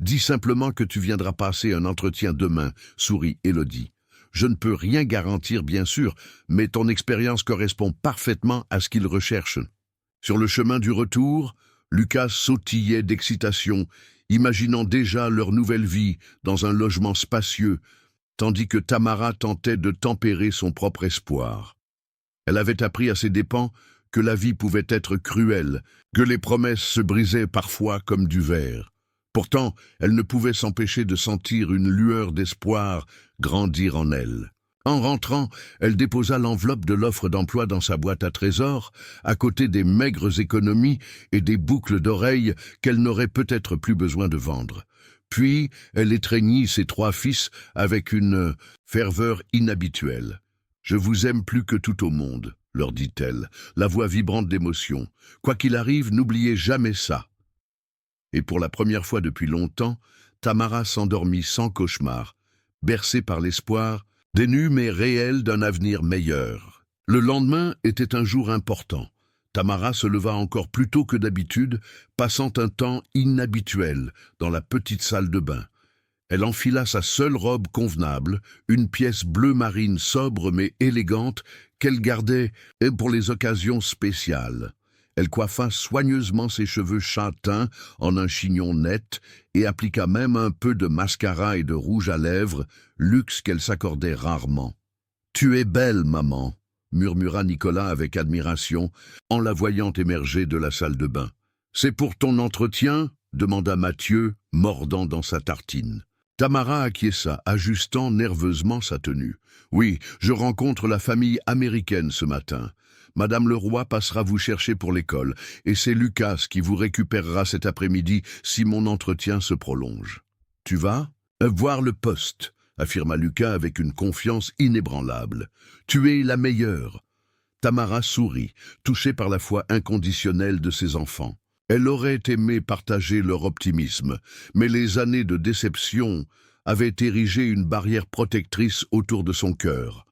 Dis simplement que tu viendras passer un entretien demain, sourit Élodie. Je ne peux rien garantir, bien sûr, mais ton expérience correspond parfaitement à ce qu'ils recherchent. Sur le chemin du retour, Lucas sautillait d'excitation, imaginant déjà leur nouvelle vie dans un logement spacieux, tandis que Tamara tentait de tempérer son propre espoir. Elle avait appris à ses dépens que la vie pouvait être cruelle, que les promesses se brisaient parfois comme du verre. Pourtant, elle ne pouvait s'empêcher de sentir une lueur d'espoir grandir en elle. En rentrant, elle déposa l'enveloppe de l'offre d'emploi dans sa boîte à trésors, à côté des maigres économies et des boucles d'oreilles qu'elle n'aurait peut-être plus besoin de vendre. Puis, elle étreignit ses 3 fils avec une ferveur inhabituelle. « Je vous aime plus que tout au monde », leur dit-elle, la voix vibrante d'émotion. « Quoi qu'il arrive, n'oubliez jamais ça. » Et pour la première fois depuis longtemps, Tamara s'endormit sans cauchemar, bercée par l'espoir, ténu mais réel d'un avenir meilleur. Le lendemain était un jour important. Tamara se leva encore plus tôt que d'habitude, passant un temps inhabituel dans la petite salle de bain. Elle enfila sa seule robe convenable, une pièce bleu marine sobre mais élégante qu'elle gardait pour les occasions spéciales. Elle coiffa soigneusement ses cheveux châtains en un chignon net et appliqua même un peu de mascara et de rouge à lèvres, luxe qu'elle s'accordait rarement. « Tu es belle, maman », murmura Nicolas avec admiration en la voyant émerger de la salle de bain. « C'est pour ton entretien ?» demanda Mathieu, mordant dans sa tartine. Tamara acquiesça, ajustant nerveusement sa tenue. « Oui, je rencontre la famille américaine ce matin. Madame Leroy passera vous chercher pour l'école, et c'est Lucas qui vous récupérera cet après-midi si mon entretien se prolonge. »« Tu vas ?»« Voir le poste », affirma Lucas avec une confiance inébranlable. « Tu es la meilleure. » Tamara sourit, touchée par la foi inconditionnelle de ses enfants. Elle aurait aimé partager leur optimisme, mais les années de déception avaient érigé une barrière protectrice autour de son cœur.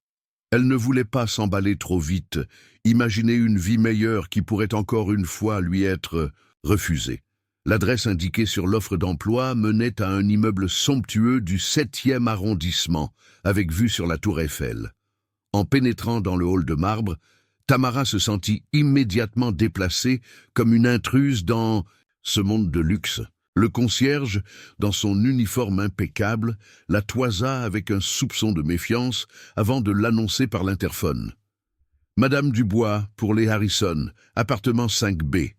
Elle ne voulait pas s'emballer trop vite, imaginer une vie meilleure qui pourrait encore une fois lui être refusée. L'adresse indiquée sur l'offre d'emploi menait à un immeuble somptueux du 7e arrondissement, avec vue sur la tour Eiffel. En pénétrant dans le hall de marbre, Tamara se sentit immédiatement déplacée comme une intruse dans ce monde de luxe. Le concierge, dans son uniforme impeccable, la toisa avec un soupçon de méfiance avant de l'annoncer par l'interphone. « Madame Dubois, pour les Harrison, appartement 5B. »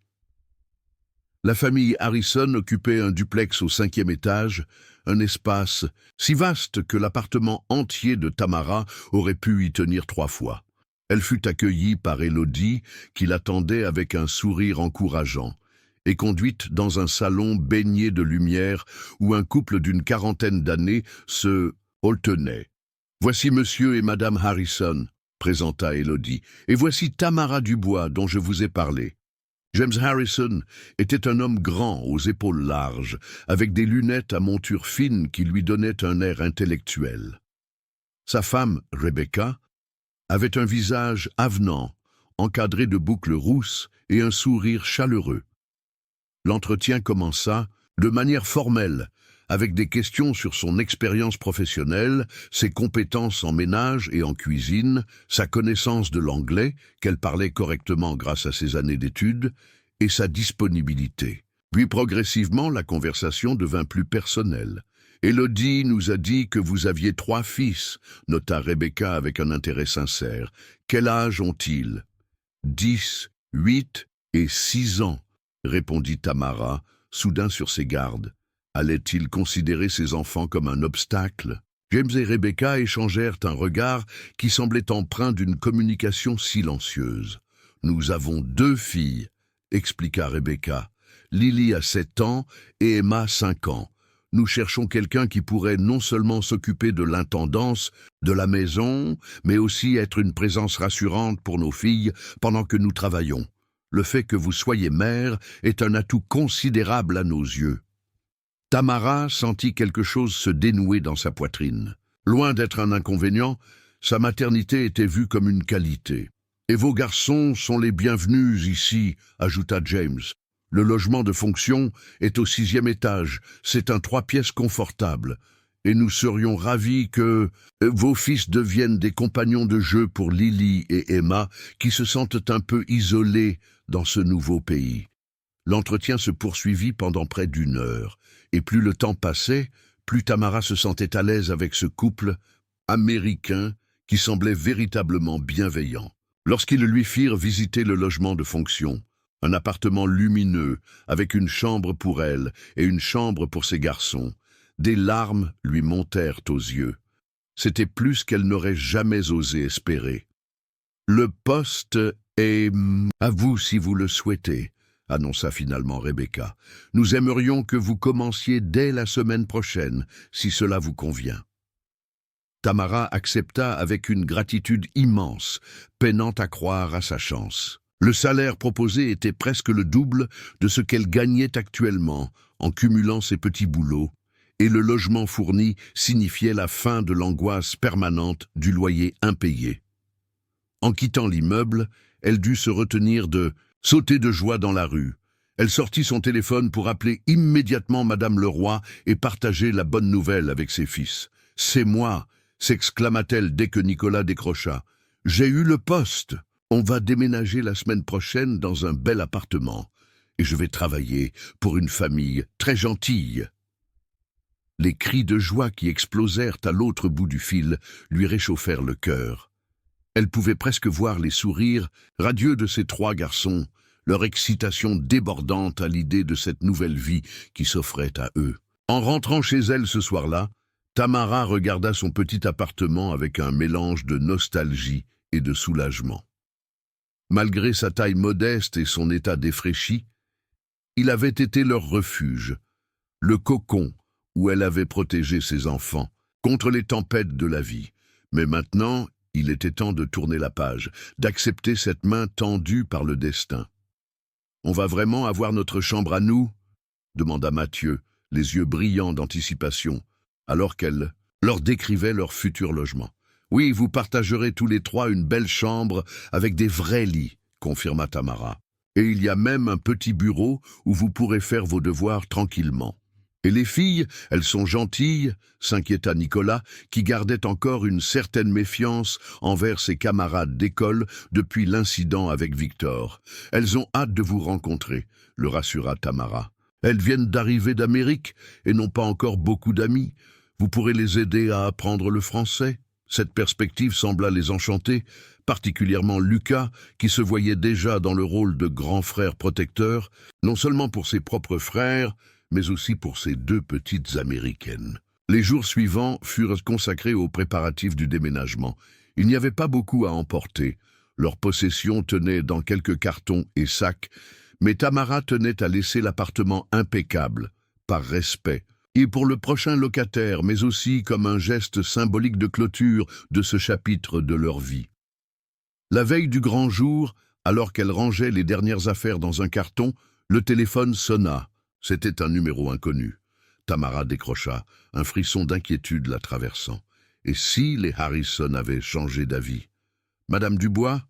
La famille Harrison occupait un duplex au 5e étage, un espace si vaste que l'appartement entier de Tamara aurait pu y tenir 3 fois. Elle fut accueillie par Élodie, qui l'attendait avec un sourire encourageant, et conduite dans un salon baigné de lumière où un couple d'une 40aine d'années se holtenait. « Voici monsieur et madame Harrison », présenta Élodie, « et voici Tamara Dubois dont je vous ai parlé. » James Harrison était un homme grand, aux épaules larges, avec des lunettes à monture fine qui lui donnaient un air intellectuel. Sa femme, Rebecca, avait un visage avenant, encadré de boucles rousses et un sourire chaleureux. L'entretien commença de manière formelle, avec des questions sur son expérience professionnelle, ses compétences en ménage et en cuisine, sa connaissance de l'anglais, qu'elle parlait correctement grâce à ses années d'études, et sa disponibilité. Puis progressivement, la conversation devint plus personnelle. « Élodie nous a dit que vous aviez 3 fils, nota Rebecca avec un intérêt sincère. Quel âge ont-ils ? 10, 8 et 6 ans, répondit Tamara, soudain sur ses gardes. Allait-il considérer ses enfants comme un obstacle? James et Rebecca échangèrent un regard qui semblait empreint d'une communication silencieuse. « Nous avons 2 filles, expliqua Rebecca. Lily a 7 ans et Emma 5 ans. Nous cherchons quelqu'un qui pourrait non seulement s'occuper de l'intendance, de la maison, mais aussi être une présence rassurante pour nos filles pendant que nous travaillons. Le fait que vous soyez mère est un atout considérable à nos yeux. » Tamara sentit quelque chose se dénouer dans sa poitrine. Loin d'être un inconvénient, sa maternité était vue comme une qualité. « Et vos garçons sont les bienvenus ici, » ajouta James. « Le logement de fonction est au 6e étage, c'est un 3 pièces confortable. Et nous serions ravis que vos fils deviennent des compagnons de jeu pour Lily et Emma, qui se sentent un peu isolés dans ce nouveau pays. » L'entretien se poursuivit pendant près d'1 heure, et plus le temps passait, plus Tamara se sentait à l'aise avec ce couple américain qui semblait véritablement bienveillant. Lorsqu'ils lui firent visiter le logement de fonction, un appartement lumineux avec une chambre pour elle et une chambre pour ses garçons, des larmes lui montèrent aux yeux. C'était plus qu'elle n'aurait jamais osé espérer. « Le poste est à vous si vous le souhaitez, » annonça finalement Rebecca. « Nous aimerions que vous commenciez dès la semaine prochaine, si cela vous convient. » Tamara accepta avec une gratitude immense, peinant à croire à sa chance. Le salaire proposé était presque le double de ce qu'elle gagnait actuellement en cumulant ses petits boulots, et le logement fourni signifiait la fin de l'angoisse permanente du loyer impayé. En quittant l'immeuble, elle dut se retenir de sauter de joie dans la rue. Elle sortit son téléphone pour appeler immédiatement Madame Leroy et partager la bonne nouvelle avec ses fils. « C'est moi !» s'exclama-t-elle dès que Nicolas décrocha. « J'ai eu le poste. On va déménager la semaine prochaine dans un bel appartement. Et je vais travailler pour une famille très gentille. » Les cris de joie qui explosèrent à l'autre bout du fil lui réchauffèrent le cœur. Elle pouvait presque voir les sourires radieux de ses 3 garçons, leur excitation débordante à l'idée de cette nouvelle vie qui s'offrait à eux. En rentrant chez elle ce soir-là, Tamara regarda son petit appartement avec un mélange de nostalgie et de soulagement. Malgré sa taille modeste et son état défraîchi, il avait été leur refuge, le cocon où elle avait protégé ses enfants contre les tempêtes de la vie. Mais maintenant, il était temps de tourner la page, d'accepter cette main tendue par le destin. « On va vraiment avoir notre chambre à nous ?» demanda Mathieu, les yeux brillants d'anticipation, alors qu'elle leur décrivait leur futur logement. « Oui, vous partagerez tous les 3 une belle chambre avec des vrais lits, » confirma Tamara. « Et il y a même un petit bureau où vous pourrez faire vos devoirs tranquillement. » « Et les filles, elles sont gentilles ?» s'inquiéta Nicolas, qui gardait encore une certaine méfiance envers ses camarades d'école depuis l'incident avec Victor. « Elles ont hâte de vous rencontrer, » le rassura Tamara. « Elles viennent d'arriver d'Amérique et n'ont pas encore beaucoup d'amis. Vous pourrez les aider à apprendre le français. » Cette perspective sembla les enchanter, particulièrement Lucas, qui se voyait déjà dans le rôle de grand frère protecteur, non seulement pour ses propres frères, mais aussi pour ces 2 petites Américaines. Les jours suivants furent consacrés aux préparatifs du déménagement. Il n'y avait pas beaucoup à emporter. Leurs possessions tenaient dans quelques cartons et sacs, mais Tamara tenait à laisser l'appartement impeccable, par respect, et pour le prochain locataire, mais aussi comme un geste symbolique de clôture de ce chapitre de leur vie. La veille du grand jour, alors qu'elle rangeait les dernières affaires dans un carton, le téléphone sonna. C'était un numéro inconnu. Tamara décrocha, un frisson d'inquiétude la traversant. Et si les Harrison avaient changé d'avis? « Madame Dubois ?»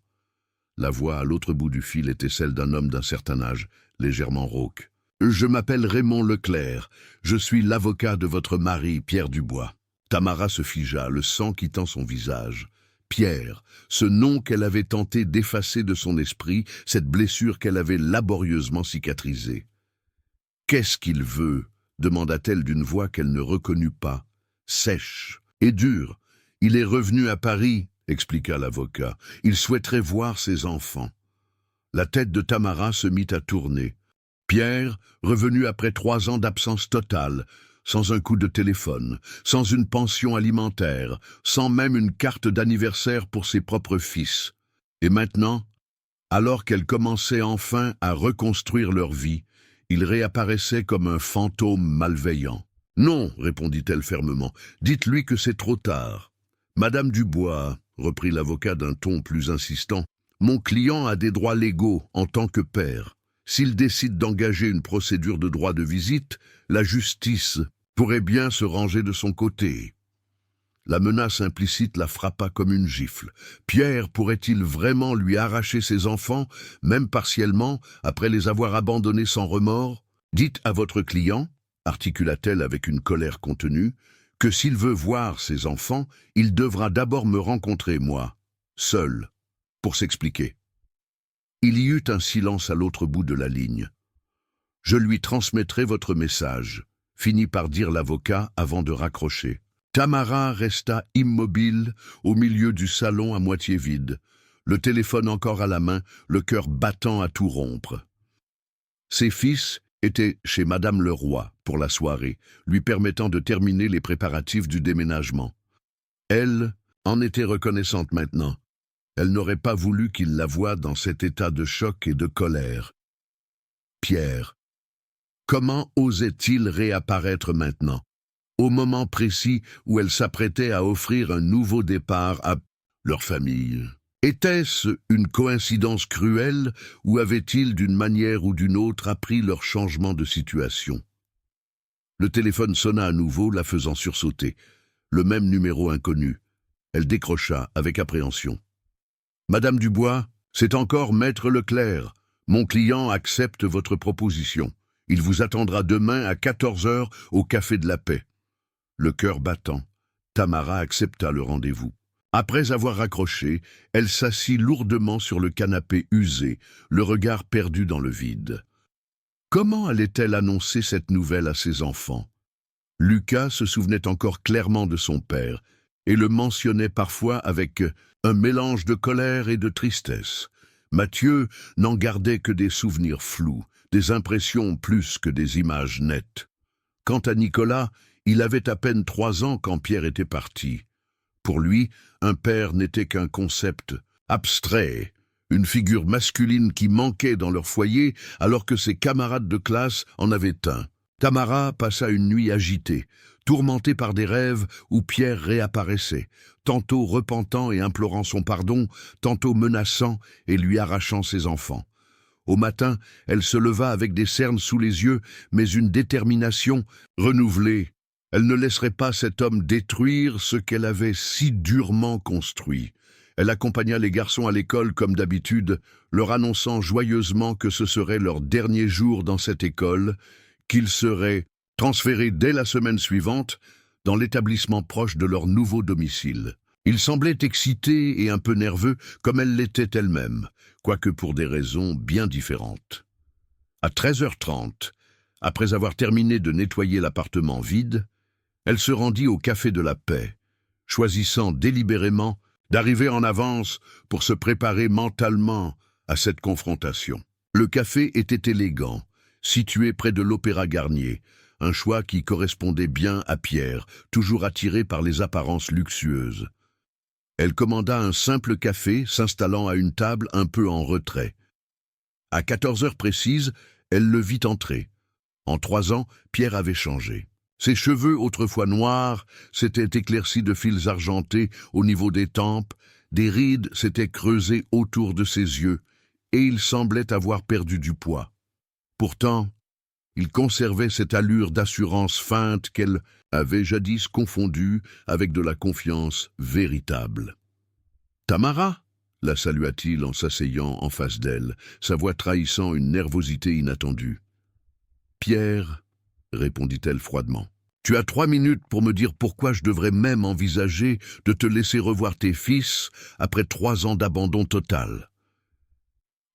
La voix à l'autre bout du fil était celle d'un homme d'un certain âge, légèrement rauque. « Je m'appelle Raymond Leclerc. Je suis l'avocat de votre mari, Pierre Dubois. » Tamara se figea, le sang quittant son visage. Pierre, ce nom qu'elle avait tenté d'effacer de son esprit, cette blessure qu'elle avait laborieusement cicatrisée. « Qu'est-ce qu'il veut ?» demanda-t-elle d'une voix qu'elle ne reconnut pas, sèche et dure. « Il est revenu à Paris, » expliqua l'avocat. « Il souhaiterait voir ses enfants. » La tête de Tamara se mit à tourner. Pierre, revenu après 3 ans d'absence totale, sans un coup de téléphone, sans une pension alimentaire, sans même une carte d'anniversaire pour ses propres fils. Et maintenant, alors qu'elle commençait enfin à reconstruire leur vie, il réapparaissait comme un fantôme malveillant. « Non, répondit-elle fermement, dites-lui que c'est trop tard. »« Madame Dubois, reprit l'avocat d'un ton plus insistant, mon client a des droits légaux en tant que père. S'il décide d'engager une procédure de droit de visite, la justice pourrait bien se ranger de son côté. » La menace implicite la frappa comme une gifle. Pierre pourrait-il vraiment lui arracher ses enfants, même partiellement, après les avoir abandonnés sans remords? « Dites à votre client, » articula-t-elle avec une colère contenue, « que s'il veut voir ses enfants, il devra d'abord me rencontrer, moi, seul, pour s'expliquer. » Il y eut un silence à l'autre bout de la ligne. « Je lui transmettrai votre message », finit par dire l'avocat avant de raccrocher. Tamara resta immobile au milieu du salon à moitié vide, le téléphone encore à la main, le cœur battant à tout rompre. Ses fils étaient chez Madame Leroy pour la soirée, lui permettant de terminer les préparatifs du déménagement. Elle en était reconnaissante maintenant. Elle n'aurait pas voulu qu'il la voie dans cet état de choc et de colère. Pierre, comment osait-il réapparaître maintenant, au moment précis où elle s'apprêtait à offrir un nouveau départ à leur famille? Était-ce une coïncidence cruelle ou avait-il d'une manière ou d'une autre appris leur changement de situation? Le téléphone sonna à nouveau, la faisant sursauter. Le même numéro inconnu. Elle décrocha avec appréhension. « Madame Dubois, c'est encore Maître Leclerc. Mon client accepte votre proposition. Il vous attendra demain à 14 heures au Café de la Paix. » Le cœur battant, Tamara accepta le rendez-vous. Après avoir raccroché, elle s'assit lourdement sur le canapé usé, le regard perdu dans le vide. Comment allait-elle annoncer cette nouvelle à ses enfants? Lucas se souvenait encore clairement de son père et le mentionnait parfois avec un mélange de colère et de tristesse. Mathieu n'en gardait que des souvenirs flous, des impressions plus que des images nettes. Quant à Nicolas, il avait à peine 3 ans quand Pierre était parti. Pour lui, un père n'était qu'un concept abstrait, une figure masculine qui manquait dans leur foyer alors que ses camarades de classe en avaient un. Tamara passa une nuit agitée, tourmentée par des rêves où Pierre réapparaissait, tantôt repentant et implorant son pardon, tantôt menaçant et lui arrachant ses enfants. Au matin, elle se leva avec des cernes sous les yeux, mais une détermination renouvelée. Elle ne laisserait pas cet homme détruire ce qu'elle avait si durement construit. Elle accompagna les garçons à l'école comme d'habitude, leur annonçant joyeusement que ce serait leur dernier jour dans cette école, qu'ils seraient transférés dès la semaine suivante dans l'établissement proche de leur nouveau domicile. Ils semblaient excités et un peu nerveux, comme elle l'était elle-même, quoique pour des raisons bien différentes. À 13h30, après avoir terminé de nettoyer l'appartement vide, elle se rendit au Café de la Paix, choisissant délibérément d'arriver en avance pour se préparer mentalement à cette confrontation. Le café était élégant, situé près de l'Opéra Garnier, un choix qui correspondait bien à Pierre, toujours attiré par les apparences luxueuses. Elle commanda un simple café, s'installant à une table un peu en retrait. À 14 heures précises, elle le vit entrer. En 3 ans, Pierre avait changé. Ses cheveux, autrefois noirs, s'étaient éclaircis de fils argentés au niveau des tempes, des rides s'étaient creusées autour de ses yeux, et il semblait avoir perdu du poids. Pourtant, il conservait cette allure d'assurance feinte qu'elle avait jadis confondue avec de la confiance véritable. « Tamara » la salua-t-il en s'asseyant en face d'elle, sa voix trahissant une nervosité inattendue. « Pierre, répondit-elle froidement, tu as 3 minutes pour me dire pourquoi je devrais même envisager de te laisser revoir tes fils après 3 ans d'abandon total. »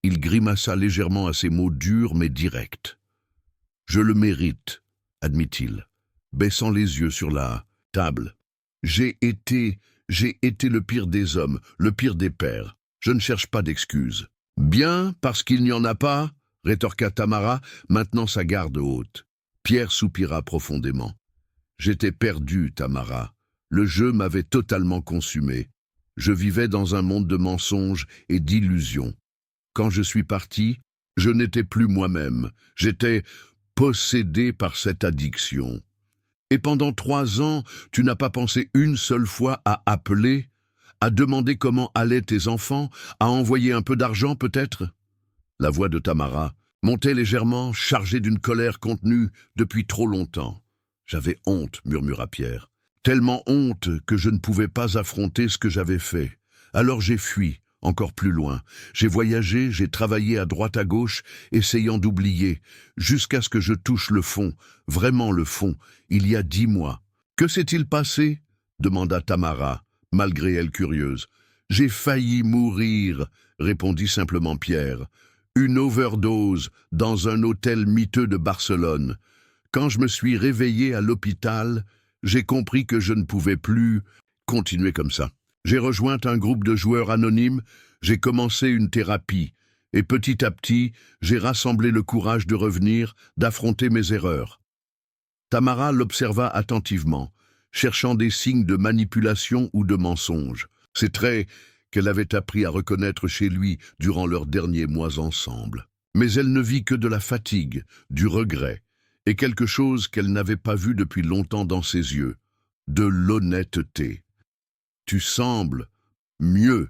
Il grimaça légèrement à ces mots durs mais directs. « Je le mérite, admit-il, baissant les yeux sur la table. J'ai été le pire des hommes, le pire des pères. Je ne cherche pas d'excuses. »« Bien, parce qu'il n'y en a pas, » rétorqua Tamara, maintenant sa garde haute. Pierre soupira profondément. « J'étais perdu, Tamara. Le jeu m'avait totalement consumé. Je vivais dans un monde de mensonges et d'illusions. Quand je suis parti, je n'étais plus moi-même. J'étais possédé par cette addiction. Et pendant 3 ans, tu n'as pas pensé une seule fois à appeler, à demander comment allaient tes enfants, à envoyer un peu d'argent peut-être ?» La voix de Tamara montait légèrement, chargée d'une colère contenue depuis trop longtemps. « J'avais honte, » murmura Pierre. « Tellement honte que je ne pouvais pas affronter ce que j'avais fait. Alors j'ai fui, encore plus loin. J'ai voyagé, j'ai travaillé à droite à gauche, essayant d'oublier, jusqu'à ce que je touche le fond, vraiment le fond, il y a 10 mois. « Que s'est-il passé ?» demanda Tamara, malgré elle curieuse. « J'ai failli mourir, » répondit simplement Pierre. « Une overdose dans un hôtel miteux de Barcelone. Quand je me suis réveillé à l'hôpital, j'ai compris que je ne pouvais plus continuer comme ça. J'ai rejoint un groupe de joueurs anonymes, j'ai commencé une thérapie, et petit à petit, j'ai rassemblé le courage de revenir, d'affronter mes erreurs. » Tamara l'observa attentivement, cherchant des signes de manipulation ou de mensonge. Ces traits qu'elle avait appris à reconnaître chez lui durant leurs derniers mois ensemble. Mais elle ne vit que de la fatigue, du regret, et quelque chose qu'elle n'avait pas vu depuis longtemps dans ses yeux, de l'honnêteté. « Tu sembles mieux, »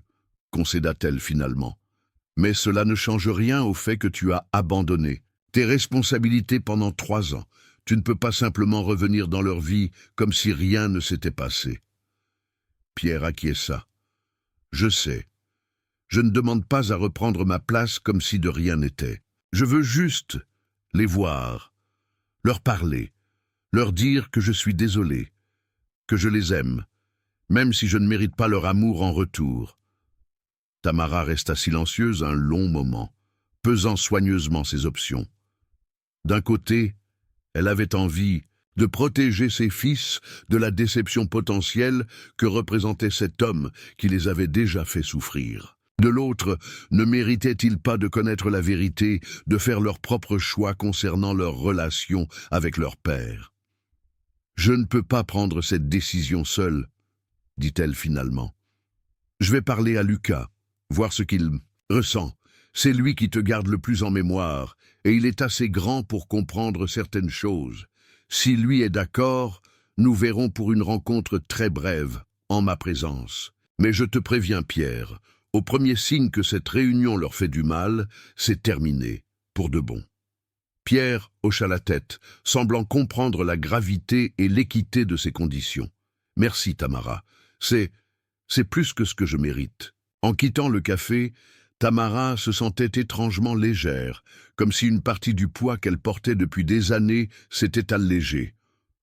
concéda-t-elle finalement. « Mais cela ne change rien au fait que tu as abandonné tes responsabilités pendant 3 ans. Tu ne peux pas simplement revenir dans leur vie comme si rien ne s'était passé. » Pierre acquiesça. « Je sais. Je ne demande pas à reprendre ma place comme si de rien n'était. Je veux juste les voir, leur parler, leur dire que je suis désolé, que je les aime, même si je ne mérite pas leur amour en retour. » Tamara resta silencieuse un long moment, pesant soigneusement ses options. D'un côté, elle avait envie de protéger ses fils de la déception potentielle que représentait cet homme qui les avait déjà fait souffrir. De l'autre, ne méritaient-ils pas de connaître la vérité, de faire leur propre choix concernant leur relation avec leur père? « Je ne peux pas prendre cette décision seule, » dit-elle finalement. « Je vais parler à Lucas, voir ce qu'il ressent. C'est lui qui te garde le plus en mémoire, et il est assez grand pour comprendre certaines choses. Si lui est d'accord, nous verrons pour une rencontre très brève, en ma présence. Mais je te préviens, Pierre, au premier signe que cette réunion leur fait du mal, c'est terminé, pour de bon. » Pierre hocha la tête, semblant comprendre la gravité et l'équité de ces conditions. « Merci, Tamara. C'est plus que ce que je mérite. » En quittant le café, Tamara se sentait étrangement légère, comme si une partie du poids qu'elle portait depuis des années s'était allégée.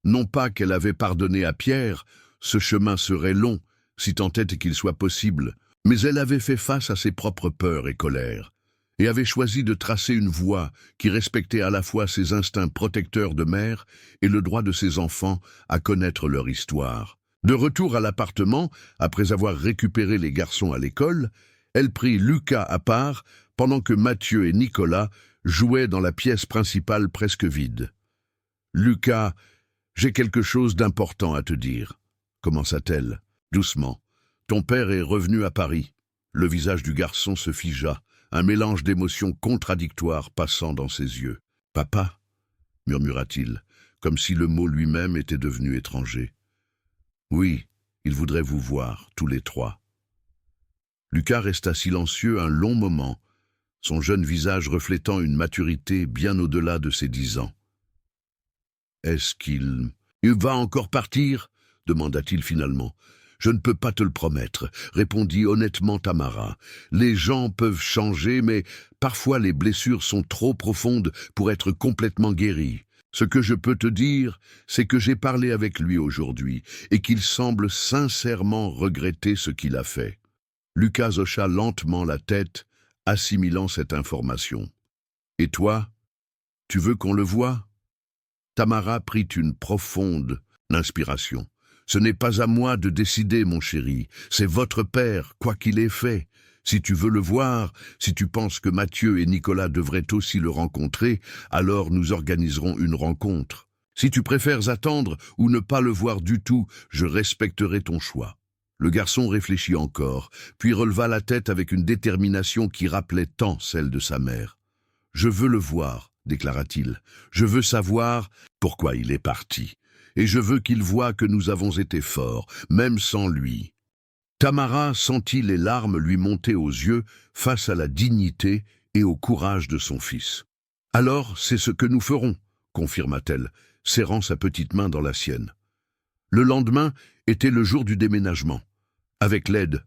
Non pas qu'elle avait pardonné à Pierre, ce chemin serait long, si tant est qu'il soit possible, mais elle avait fait face à ses propres peurs et colères, et avait choisi de tracer une voie qui respectait à la fois ses instincts protecteurs de mère et le droit de ses enfants à connaître leur histoire. De retour à l'appartement, après avoir récupéré les garçons à l'école, elle prit Lucas à part pendant que Mathieu et Nicolas jouaient dans la pièce principale presque vide. « Lucas, j'ai quelque chose d'important à te dire, » commença-t-elle, doucement. « Ton père est revenu à Paris. » Le visage du garçon se figea, un mélange d'émotions contradictoires passant dans ses yeux. « Papa » murmura-t-il, comme si le mot lui-même était devenu étranger. « Oui, il voudrait vous voir, tous les 3. » Lucas resta silencieux un long moment, son jeune visage reflétant une maturité bien au-delà de ses 10 ans. « Est-ce qu'il va encore partir ?» demanda-t-il finalement. Je ne peux pas te le promettre, répondit honnêtement Tamara. Les gens peuvent changer, mais parfois les blessures sont trop profondes pour être complètement guéries. Ce que je peux te dire, c'est que j'ai parlé avec lui aujourd'hui et qu'il semble sincèrement regretter ce qu'il a fait. Lucas hocha lentement la tête, assimilant cette information. Et toi, tu veux qu'on le voie? Tamara prit une profonde inspiration. Ce n'est pas à moi de décider, mon chéri, c'est votre père, quoi qu'il ait fait. Si tu veux le voir, si tu penses que Mathieu et Nicolas devraient aussi le rencontrer, alors nous organiserons une rencontre. Si tu préfères attendre ou ne pas le voir du tout, je respecterai ton choix. Le garçon réfléchit encore, puis releva la tête avec une détermination qui rappelait tant celle de sa mère. « Je veux le voir, déclara-t-il. Je veux savoir pourquoi il est parti. Et je veux qu'il voie que nous avons été forts, même sans lui. » Tamara sentit les larmes lui monter aux yeux face à la dignité et au courage de son fils. « Alors, c'est ce que nous ferons, » confirma-t-elle, serrant sa petite main dans la sienne. Le lendemain était le jour du déménagement. Avec l'aide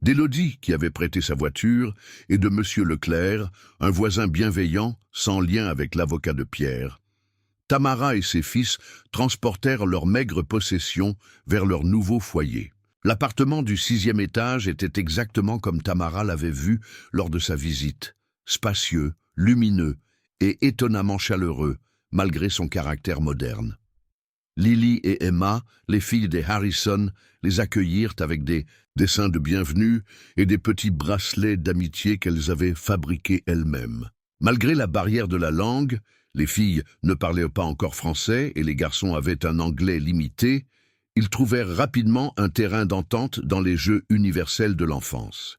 d'Élodie, qui avait prêté sa voiture, et de Monsieur Leclerc, un voisin bienveillant, sans lien avec l'avocat de Pierre, Tamara et ses fils transportèrent leurs maigres possessions vers leur nouveau foyer. L'appartement du 6e étage était exactement comme Tamara l'avait vu lors de sa visite, spacieux, lumineux et étonnamment chaleureux, malgré son caractère moderne. Lily et Emma, les filles des Harrison, les accueillirent avec des dessins de bienvenue et des petits bracelets d'amitié qu'elles avaient fabriqués elles-mêmes. Malgré la barrière de la langue, les filles ne parlaient pas encore français et les garçons avaient un anglais limité, ils trouvèrent rapidement un terrain d'entente dans les jeux universels de l'enfance.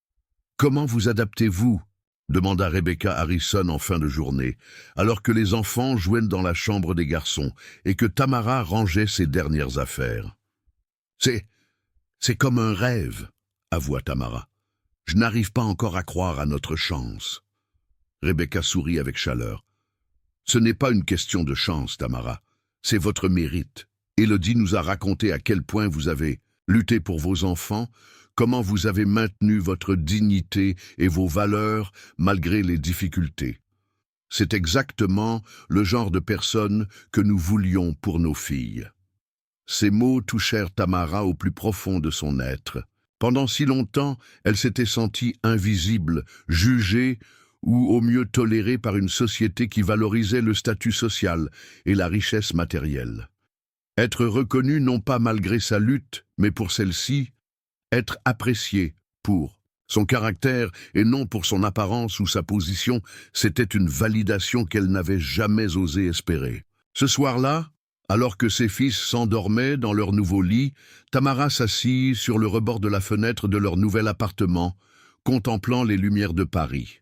« Comment vous adaptez-vous » demanda Rebecca Harrison en fin de journée, alors que les enfants jouaient dans la chambre des garçons et que Tamara rangeait ses dernières affaires. « C'est comme un rêve, » avoua Tamara. « Je n'arrive pas encore à croire à notre chance. » Rebecca sourit avec chaleur. « Ce n'est pas une question de chance, Tamara, c'est votre mérite. Élodie nous a raconté à quel point vous avez lutté pour vos enfants, comment vous avez maintenu votre dignité et vos valeurs malgré les difficultés. C'est exactement le genre de personne que nous voulions pour nos filles. » Ces mots touchèrent Tamara au plus profond de son être. Pendant si longtemps, elle s'était sentie invisible, jugée ou au mieux tolérée par une société qui valorisait le statut social et la richesse matérielle. Être reconnue non pas malgré sa lutte, mais pour celle-ci, être appréciée pour son caractère et non pour son apparence ou sa position, c'était une validation qu'elle n'avait jamais osé espérer. Ce soir-là, alors que ses fils s'endormaient dans leur nouveau lit, Tamara s'assit sur le rebord de la fenêtre de leur nouvel appartement, contemplant les lumières de Paris.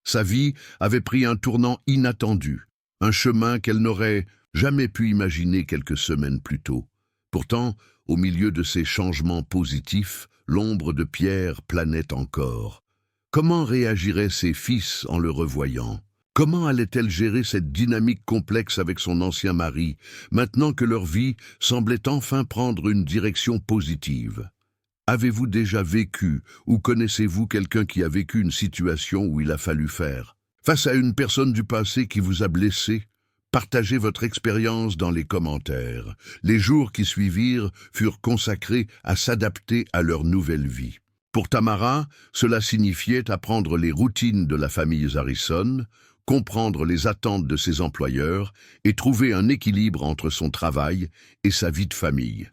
Sa vie avait pris un tournant inattendu, un chemin qu'elle n'aurait jamais pu imaginer quelques semaines plus tôt. Pourtant, au milieu de ces changements positifs, l'ombre de Pierre planait encore. Comment réagiraient ses fils en le revoyant? Comment allait-elle gérer cette dynamique complexe avec son ancien mari, maintenant que leur vie semblait enfin prendre une direction positive? Avez-vous déjà vécu ou connaissez-vous quelqu'un qui a vécu une situation où il a fallu faire face à une personne du passé qui vous a blessé? Partagez votre expérience dans les commentaires. Les jours qui suivirent furent consacrés à s'adapter à leur nouvelle vie. Pour Tamara, cela signifiait apprendre les routines de la famille Harrison, comprendre les attentes de ses employeurs et trouver un équilibre entre son travail et sa vie de famille.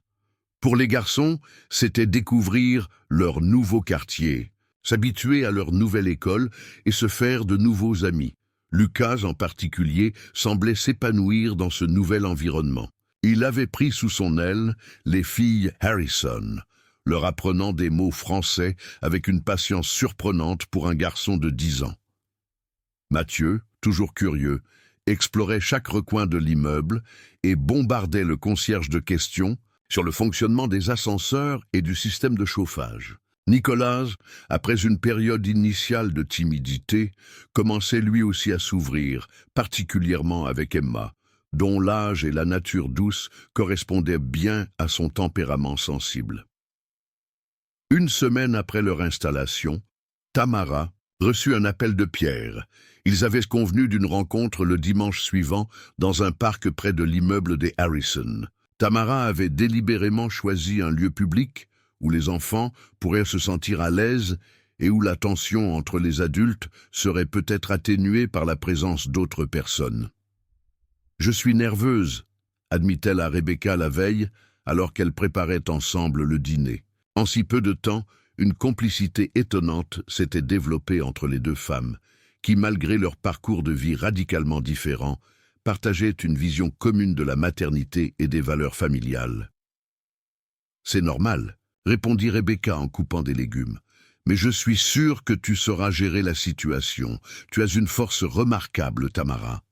Pour les garçons, c'était découvrir leur nouveau quartier, s'habituer à leur nouvelle école et se faire de nouveaux amis. Lucas, en particulier, semblait s'épanouir dans ce nouvel environnement. Il avait pris sous son aile les filles Harrison, leur apprenant des mots français avec une patience surprenante pour un garçon de 10 ans. Mathieu, toujours curieux, explorait chaque recoin de l'immeuble et bombardait le concierge de questions sur le fonctionnement des ascenseurs et du système de chauffage. Nicolas, après une période initiale de timidité, commençait lui aussi à s'ouvrir, particulièrement avec Emma, dont l'âge et la nature douce correspondaient bien à son tempérament sensible. Une semaine après leur installation, Tamara reçut un appel de Pierre. Ils avaient convenu d'une rencontre le dimanche suivant dans un parc près de l'immeuble des Harrison. Tamara avait délibérément choisi un lieu public où les enfants pourraient se sentir à l'aise et où la tension entre les adultes serait peut-être atténuée par la présence d'autres personnes. « Je suis nerveuse », admit-elle à Rebecca la veille, alors qu'elles préparaient ensemble le dîner. En si peu de temps, une complicité étonnante s'était développée entre les deux femmes, qui, malgré leur parcours de vie radicalement différents, partageaient une vision commune de la maternité et des valeurs familiales. « C'est normal », répondit Rebecca en coupant des légumes. « Mais je suis sûre que tu sauras gérer la situation. Tu as une force remarquable, Tamara. »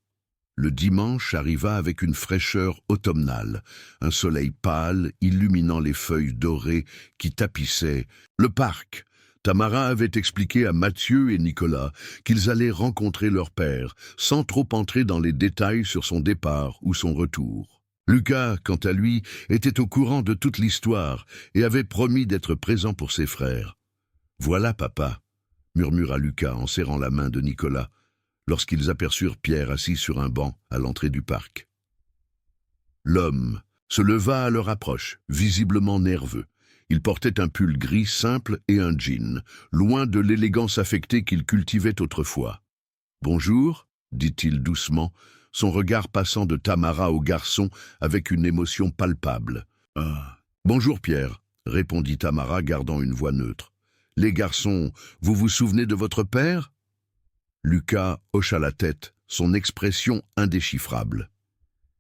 Le dimanche arriva avec une fraîcheur automnale, un soleil pâle illuminant les feuilles dorées qui tapissaient le parc. Tamara avait expliqué à Mathieu et Nicolas qu'ils allaient rencontrer leur père, sans trop entrer dans les détails sur son départ ou son retour. Lucas, quant à lui, était au courant de toute l'histoire et avait promis d'être présent pour ses frères. « Voilà, papa », murmura Lucas en serrant la main de Nicolas, lorsqu'ils aperçurent Pierre assis sur un banc à l'entrée du parc. L'homme se leva à leur approche, visiblement nerveux. Il portait un pull gris simple et un jean, loin de l'élégance affectée qu'il cultivait autrefois. « Bonjour », dit-il doucement, son regard passant de Tamara au garçon avec une émotion palpable. « Ah, bonjour Pierre », répondit Tamara gardant une voix neutre. « Les garçons, vous vous souvenez de votre père ?» Lucas hocha la tête, son expression indéchiffrable.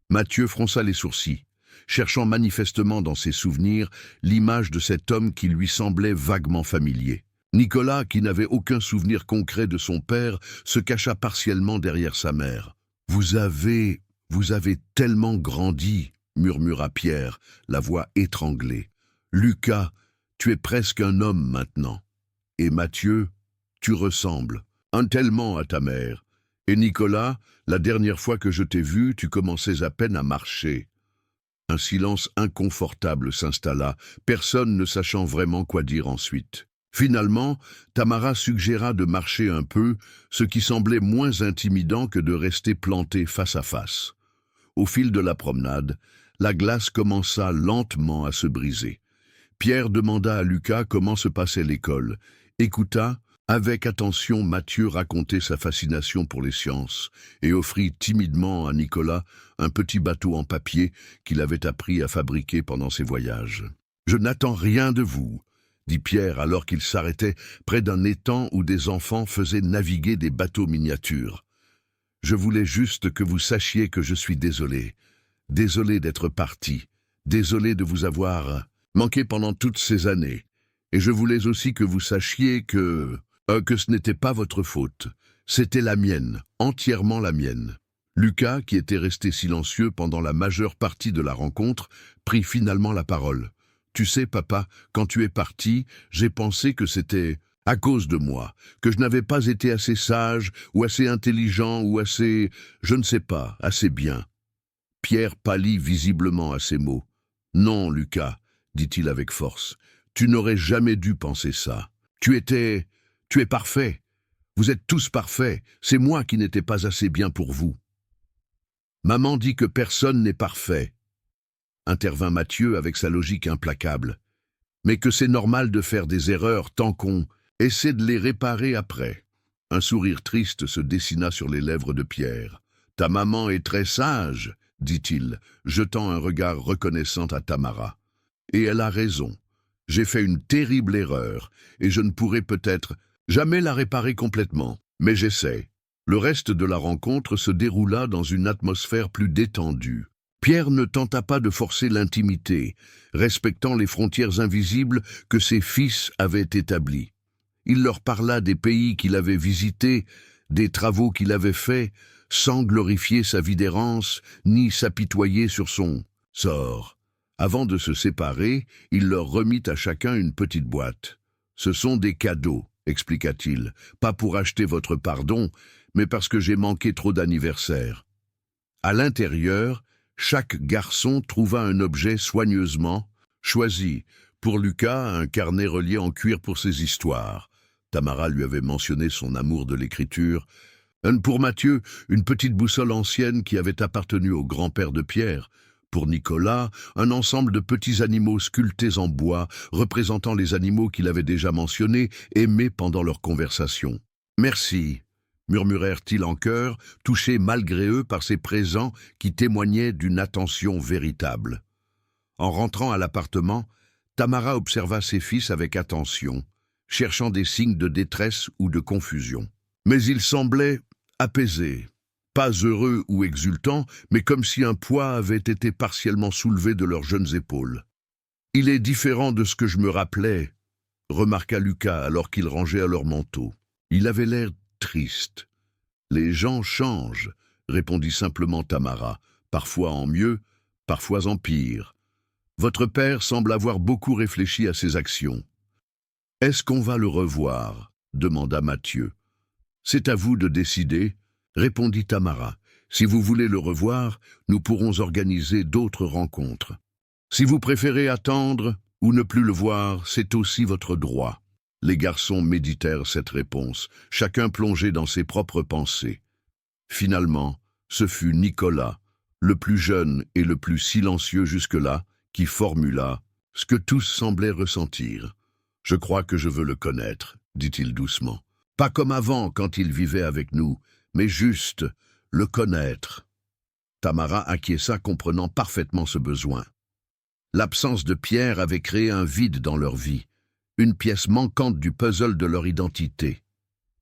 Mathieu fronça les sourcils, cherchant manifestement dans ses souvenirs l'image de cet homme qui lui semblait vaguement familier. Nicolas, qui n'avait aucun souvenir concret de son père, se cacha partiellement derrière sa mère. « Vous avez tellement grandi », murmura Pierre, la voix étranglée. « Lucas, tu es presque un homme maintenant. Et Mathieu, tu ressembles tellement à ta mère. Et Nicolas, la dernière fois que je t'ai vu, tu commençais à peine à marcher. » Un silence inconfortable s'installa, personne ne sachant vraiment quoi dire ensuite. Finalement, Tamara suggéra de marcher un peu, ce qui semblait moins intimidant que de rester planté face à face. Au fil de la promenade, la glace commença lentement à se briser. Pierre demanda à Lucas comment se passait l'école, écouta avec attention Mathieu raconter sa fascination pour les sciences et offrit timidement à Nicolas un petit bateau en papier qu'il avait appris à fabriquer pendant ses voyages. « Je n'attends rien de vous », dit Pierre alors qu'il s'arrêtait près d'un étang où des enfants faisaient naviguer des bateaux miniatures. « Je voulais juste que vous sachiez que je suis désolé. Désolé d'être parti. Désolé de vous avoir manqué pendant toutes ces années. Et je voulais aussi que vous sachiez que ce n'était pas votre faute. C'était la mienne, entièrement la mienne. » Lucas, qui était resté silencieux pendant la majeure partie de la rencontre, prit finalement la parole. « Tu sais, papa, quand tu es parti, j'ai pensé que c'était à cause de moi, que je n'avais pas été assez sage, ou assez intelligent, ou assez, je ne sais pas, assez bien. » Pierre pâlit visiblement à ces mots. « Non, Lucas, » dit-il avec force, « tu n'aurais jamais dû penser ça. Tu es parfait. Vous êtes tous parfaits. C'est moi qui n'étais pas assez bien pour vous. » « Maman dit que personne n'est parfait, » intervint Mathieu avec sa logique implacable. « Mais que c'est normal de faire des erreurs tant qu'on essaie de les réparer après. » Un sourire triste se dessina sur les lèvres de Pierre. « Ta maman est très sage, » dit-il, jetant un regard reconnaissant à Tamara. « Et elle a raison. J'ai fait une terrible erreur, et je ne pourrai peut-être jamais la réparer complètement, mais j'essaie. » Le reste de la rencontre se déroula dans une atmosphère plus détendue. Pierre ne tenta pas de forcer l'intimité, respectant les frontières invisibles que ses fils avaient établies. Il leur parla des pays qu'il avait visités, des travaux qu'il avait faits, sans glorifier sa vie d'errance, ni s'apitoyer sur son sort. Avant de se séparer, il leur remit à chacun une petite boîte. « Ce sont des cadeaux, » expliqua-t-il, « pas pour acheter votre pardon, mais parce que j'ai manqué trop d'anniversaires. » À l'intérieur, chaque garçon trouva un objet soigneusement choisi Pour Lucas, un carnet relié en cuir pour ses histoires. Tamara lui avait mentionné son amour de l'écriture. Pour Mathieu, une petite boussole ancienne qui avait appartenu au grand-père de Pierre. Pour Nicolas, un ensemble de petits animaux sculptés en bois, représentant les animaux qu'il avait déjà mentionnés, aimés pendant leur conversation. « Merci », murmurèrent-ils en chœur, touchés malgré eux par ces présents qui témoignaient d'une attention véritable. En rentrant à l'appartement, Tamara observa ses fils avec attention, cherchant des signes de détresse ou de confusion. Mais ils semblaient apaisés, pas heureux ou exultants, mais comme si un poids avait été partiellement soulevé de leurs jeunes épaules. « Il est différent de ce que je me rappelais », remarqua Lucas alors qu'ils rangeaient à leur manteau. Il avait l'air triste. « Les gens changent », répondit simplement Tamara, parfois en mieux, parfois en pire. Votre père semble avoir beaucoup réfléchi à ses actions. « Est-ce qu'on va le revoir ?» demanda Mathieu. « C'est à vous de décider », répondit Tamara. « Si vous voulez le revoir, nous pourrons organiser d'autres rencontres. Si vous préférez attendre ou ne plus le voir, c'est aussi votre droit. » Les garçons méditèrent cette réponse, chacun plongé dans ses propres pensées. Finalement, ce fut Nicolas, le plus jeune et le plus silencieux jusque-là, qui formula ce que tous semblaient ressentir. « Je crois que je veux le connaître, » dit-il doucement. « Pas comme avant quand il vivait avec nous, mais juste le connaître. » Tamara acquiesça, comprenant parfaitement ce besoin. L'absence de Pierre avait créé un vide dans leur vie, une pièce manquante du puzzle de leur identité.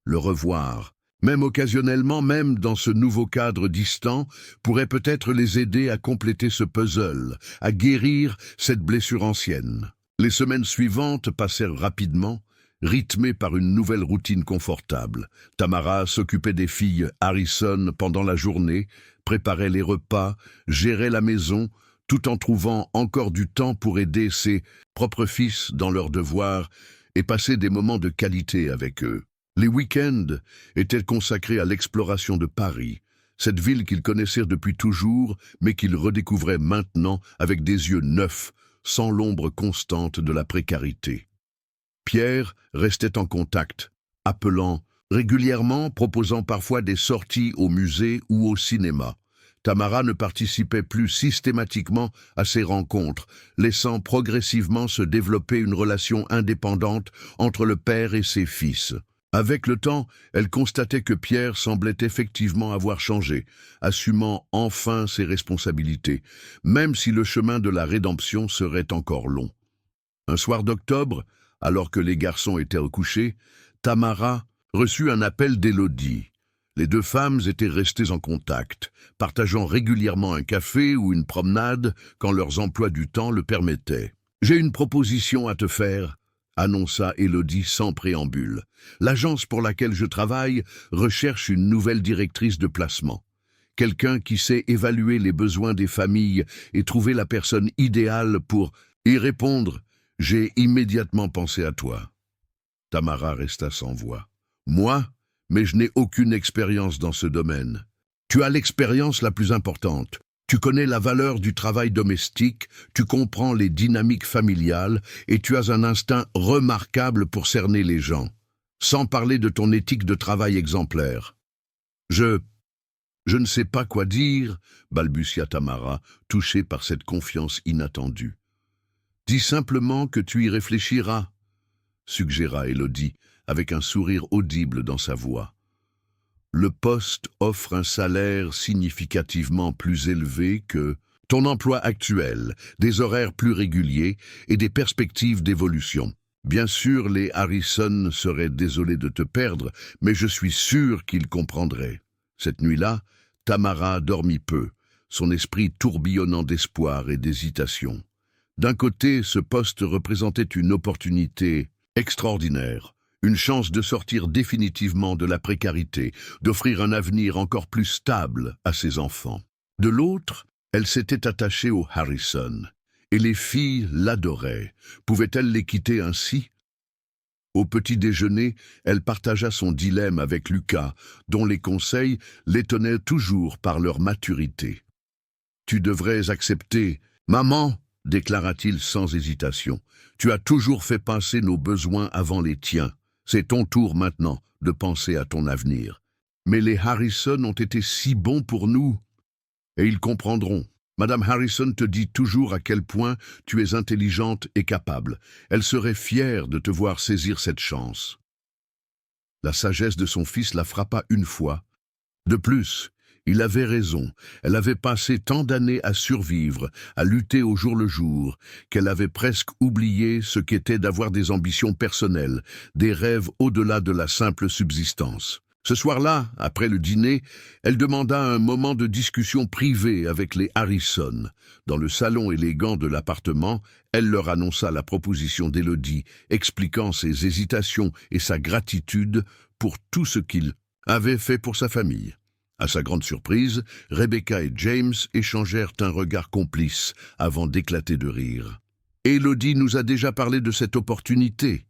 Le revoir, même occasionnellement, même dans ce nouveau cadre distant, pourrait peut-être les aider à compléter ce puzzle, à guérir cette blessure ancienne. Les semaines suivantes passèrent rapidement, rythmées par une nouvelle routine confortable. Tamara s'occupait des filles Harrison pendant la journée, préparait les repas, gérait la maison, tout en trouvant encore du temps pour aider ses propres fils dans leurs devoirs et passer des moments de qualité avec eux. Les week-ends étaient consacrés à l'exploration de Paris, cette ville qu'ils connaissaient depuis toujours, mais qu'ils redécouvraient maintenant avec des yeux neufs, sans l'ombre constante de la précarité. Pierre restait en contact, appelant régulièrement, proposant parfois des sorties au musée ou au cinéma. Tamara ne participait plus systématiquement à ces rencontres, laissant progressivement se développer une relation indépendante entre le père et ses fils. Avec le temps, elle constatait que Pierre semblait effectivement avoir changé, assumant enfin ses responsabilités, même si le chemin de la rédemption serait encore long. Un soir d'octobre, alors que les garçons étaient au coucher, Tamara reçut un appel d'Élodie. Les deux femmes étaient restées en contact, partageant régulièrement un café ou une promenade quand leurs emplois du temps le permettaient. « J'ai une proposition à te faire », annonça Élodie sans préambule. « L'agence pour laquelle je travaille recherche une nouvelle directrice de placement. Quelqu'un qui sait évaluer les besoins des familles et trouver la personne idéale pour y répondre. J'ai immédiatement pensé à toi. » Tamara resta sans voix. « Moi ? Mais je n'ai aucune expérience dans ce domaine. Tu as l'expérience la plus importante. Tu connais la valeur du travail domestique, tu comprends les dynamiques familiales et tu as un instinct remarquable pour cerner les gens, sans parler de ton éthique de travail exemplaire. »« Je ne sais pas quoi dire, » balbutia Tamara, touchée par cette confiance inattendue. « Dis simplement que tu y réfléchiras, » suggéra Élodie, avec un sourire audible dans sa voix. Le poste offre un salaire significativement plus élevé que ton emploi actuel, des horaires plus réguliers et des perspectives d'évolution. Bien sûr, les Harrison seraient désolés de te perdre, mais je suis sûr qu'ils comprendraient. Cette nuit-là, Tamara dormit peu, son esprit tourbillonnant d'espoir et d'hésitation. D'un côté, ce poste représentait une opportunité extraordinaire, une chance de sortir définitivement de la précarité, d'offrir un avenir encore plus stable à ses enfants. De l'autre, elle s'était attachée aux Harrison, et les filles l'adoraient. Pouvait-elle les quitter ainsi? Au petit déjeuner, elle partagea son dilemme avec Lucas, dont les conseils l'étonnaient toujours par leur maturité. « Tu devrais accepter, maman » déclara-t-il sans hésitation. Tu as toujours fait passer nos besoins avant les tiens. C'est ton tour maintenant de penser à ton avenir. Mais les Harrison ont été si bons pour nous. Et ils comprendront. Madame Harrison te dit toujours à quel point tu es intelligente et capable. Elle serait fière de te voir saisir cette chance. La sagesse de son fils la frappa une fois. De plus, il avait raison. Elle avait passé tant d'années à survivre, à lutter au jour le jour, qu'elle avait presque oublié ce qu'était d'avoir des ambitions personnelles, des rêves au-delà de la simple subsistance. Ce soir-là, après le dîner, elle demanda un moment de discussion privée avec les Harrison. Dans le salon élégant de l'appartement, elle leur annonça la proposition d'Élodie, expliquant ses hésitations et sa gratitude pour tout ce qu'il avait fait pour sa famille. À sa grande surprise, Rebecca et James échangèrent un regard complice avant d'éclater de rire. « Élodie nous a déjà parlé de cette opportunité »,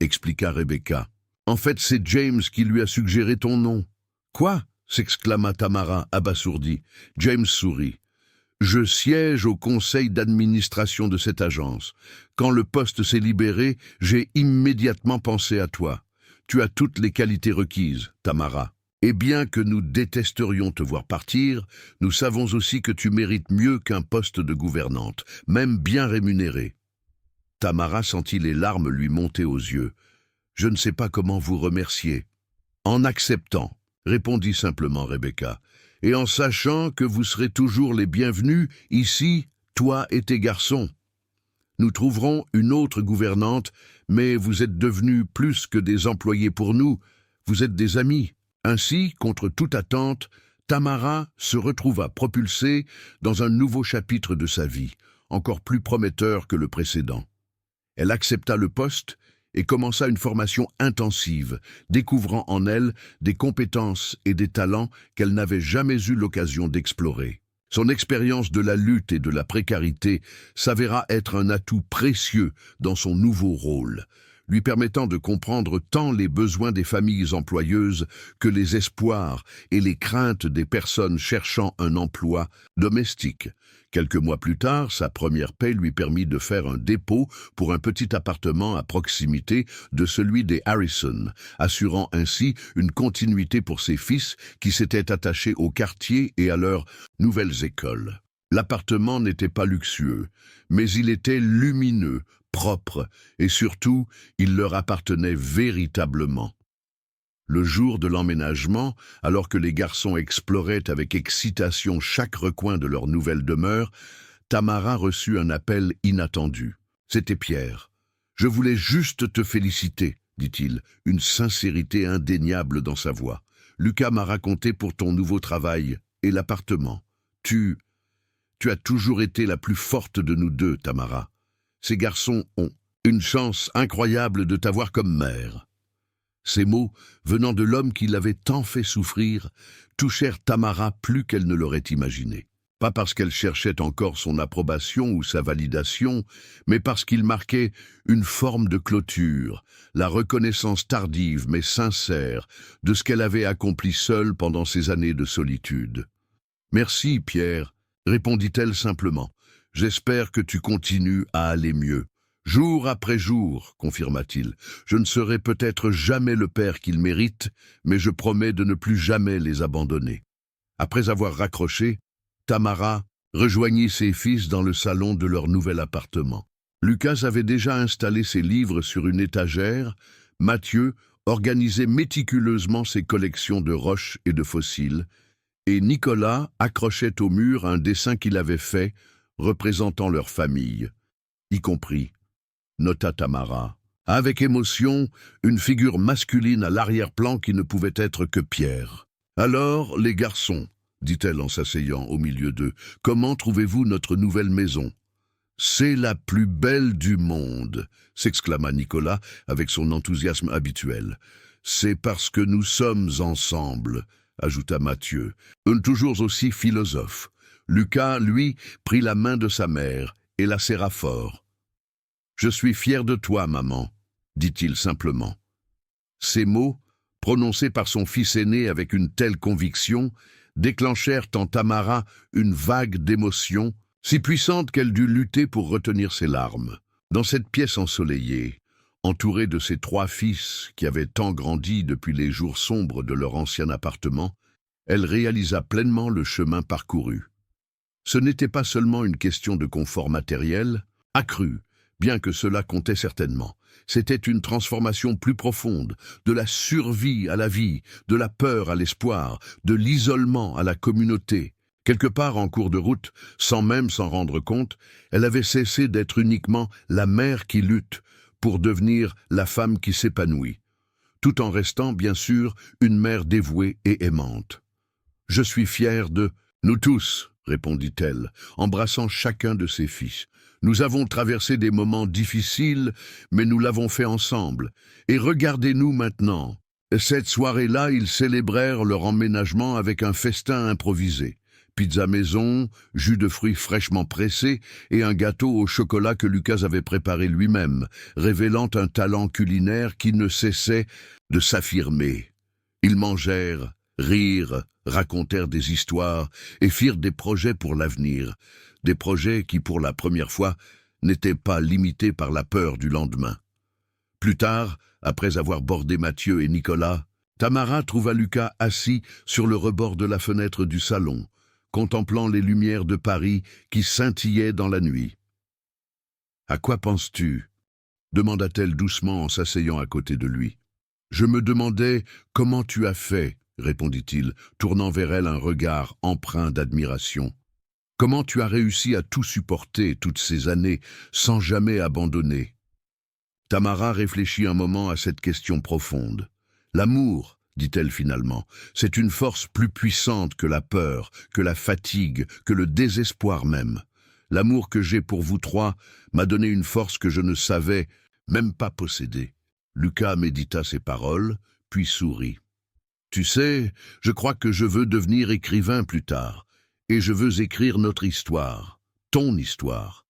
expliqua Rebecca. « En fait, c'est James qui lui a suggéré ton nom. »« Quoi » s'exclama Tamara, abasourdie. James sourit. « Je siège au conseil d'administration de cette agence. Quand le poste s'est libéré, j'ai immédiatement pensé à toi. Tu as toutes les qualités requises, Tamara. Et bien que nous détesterions te voir partir, nous savons aussi que tu mérites mieux qu'un poste de gouvernante, même bien rémunéré. » Tamara sentit les larmes lui monter aux yeux. « Je ne sais pas comment vous remercier. »« En acceptant, » répondit simplement Rebecca, « et en sachant que vous serez toujours les bienvenus ici, toi et tes garçons. Nous trouverons une autre gouvernante, mais vous êtes devenus plus que des employés pour nous, vous êtes des amis. » Ainsi, contre toute attente, Tamara se retrouva propulsée dans un nouveau chapitre de sa vie, encore plus prometteur que le précédent. Elle accepta le poste et commença une formation intensive, découvrant en elle des compétences et des talents qu'elle n'avait jamais eu l'occasion d'explorer. Son expérience de la lutte et de la précarité s'avéra être un atout précieux dans son nouveau rôle, lui permettant de comprendre tant les besoins des familles employeuses que les espoirs et les craintes des personnes cherchant un emploi domestique. Quelques mois plus tard, sa première paie lui permit de faire un dépôt pour un petit appartement à proximité de celui des Harrison, assurant ainsi une continuité pour ses fils qui s'étaient attachés au quartier et à leurs nouvelles écoles. L'appartement n'était pas luxueux, mais il était lumineux, propre, et surtout, il leur appartenait véritablement. Le jour de l'emménagement, alors que les garçons exploraient avec excitation chaque recoin de leur nouvelle demeure, Tamara reçut un appel inattendu. C'était Pierre. « Je voulais juste te féliciter, » dit-il, une sincérité indéniable dans sa voix. « Lucas m'a raconté pour ton nouveau travail et l'appartement. Tu as toujours été la plus forte de nous deux, Tamara. Ces garçons ont une chance incroyable de t'avoir comme mère. » Ces mots, venant de l'homme qui l'avait tant fait souffrir, touchèrent Tamara plus qu'elle ne l'aurait imaginé. Pas parce qu'elle cherchait encore son approbation ou sa validation, mais parce qu'il marquait une forme de clôture, la reconnaissance tardive mais sincère de ce qu'elle avait accompli seule pendant ces années de solitude. « Merci, Pierre, » répondit-elle simplement. « J'espère que tu continues à aller mieux. » « Jour après jour, confirma-t-il, je ne serai peut-être jamais le père qu'ils méritent, mais je promets de ne plus jamais les abandonner. » Après avoir raccroché, Tamara rejoignit ses fils dans le salon de leur nouvel appartement. Lucas avait déjà installé ses livres sur une étagère, Mathieu organisait méticuleusement ses collections de roches et de fossiles, et Nicolas accrochait au mur un dessin qu'il avait fait représentant leur famille, y compris, nota Tamara, avec émotion, une figure masculine à l'arrière-plan qui ne pouvait être que Pierre. « Alors, les garçons, » dit-elle en s'asseyant au milieu d'eux, « comment trouvez-vous notre nouvelle maison ?»« C'est la plus belle du monde !» s'exclama Nicolas avec son enthousiasme habituel. « C'est parce que nous sommes ensemble !» ajouta Mathieu, toujours aussi philosophe. Lucas, lui, prit la main de sa mère et la serra fort. « Je suis fier de toi, maman, » dit-il simplement. Ces mots, prononcés par son fils aîné avec une telle conviction, déclenchèrent en Tamara une vague d'émotion si puissante qu'elle dut lutter pour retenir ses larmes. Dans cette pièce ensoleillée, entourée de ses 3 fils qui avaient tant grandi depuis les jours sombres de leur ancien appartement, elle réalisa pleinement le chemin parcouru. Ce n'était pas seulement une question de confort matériel, accru, bien que cela comptait certainement. C'était une transformation plus profonde, de la survie à la vie, de la peur à l'espoir, de l'isolement à la communauté. Quelque part en cours de route, sans même s'en rendre compte, elle avait cessé d'être uniquement la mère qui lutte pour devenir la femme qui s'épanouit, tout en restant, bien sûr, une mère dévouée et aimante. « Je suis fière de nous tous », répondit-elle, embrassant chacun de ses fils. « Nous avons traversé des moments difficiles, mais nous l'avons fait ensemble. Et regardez-nous maintenant. » Cette soirée-là, ils célébrèrent leur emménagement avec un festin improvisé. Pizza maison, jus de fruits fraîchement pressés et un gâteau au chocolat que Lucas avait préparé lui-même, révélant un talent culinaire qui ne cessait de s'affirmer. Ils mangèrent, rirent, racontèrent des histoires et firent des projets pour l'avenir, des projets qui, pour la première fois, n'étaient pas limités par la peur du lendemain. Plus tard, après avoir bordé Mathieu et Nicolas, Tamara trouva Lucas assis sur le rebord de la fenêtre du salon, contemplant les lumières de Paris qui scintillaient dans la nuit. « À quoi penses-tu » demanda-t-elle doucement en s'asseyant à côté de lui. « Je me demandais comment tu as fait, » répondit-il, tournant vers elle un regard empreint d'admiration. « Comment tu as réussi à tout supporter toutes ces années sans jamais abandonner ?» Tamara réfléchit un moment à cette question profonde. « L'amour, dit-elle finalement, c'est une force plus puissante que la peur, que la fatigue, que le désespoir même. L'amour que j'ai pour vous 3 m'a donné une force que je ne savais même pas posséder. » Lucas médita ces paroles, puis sourit. « Tu sais, je crois que je veux devenir écrivain plus tard, et je veux écrire notre histoire, ton histoire,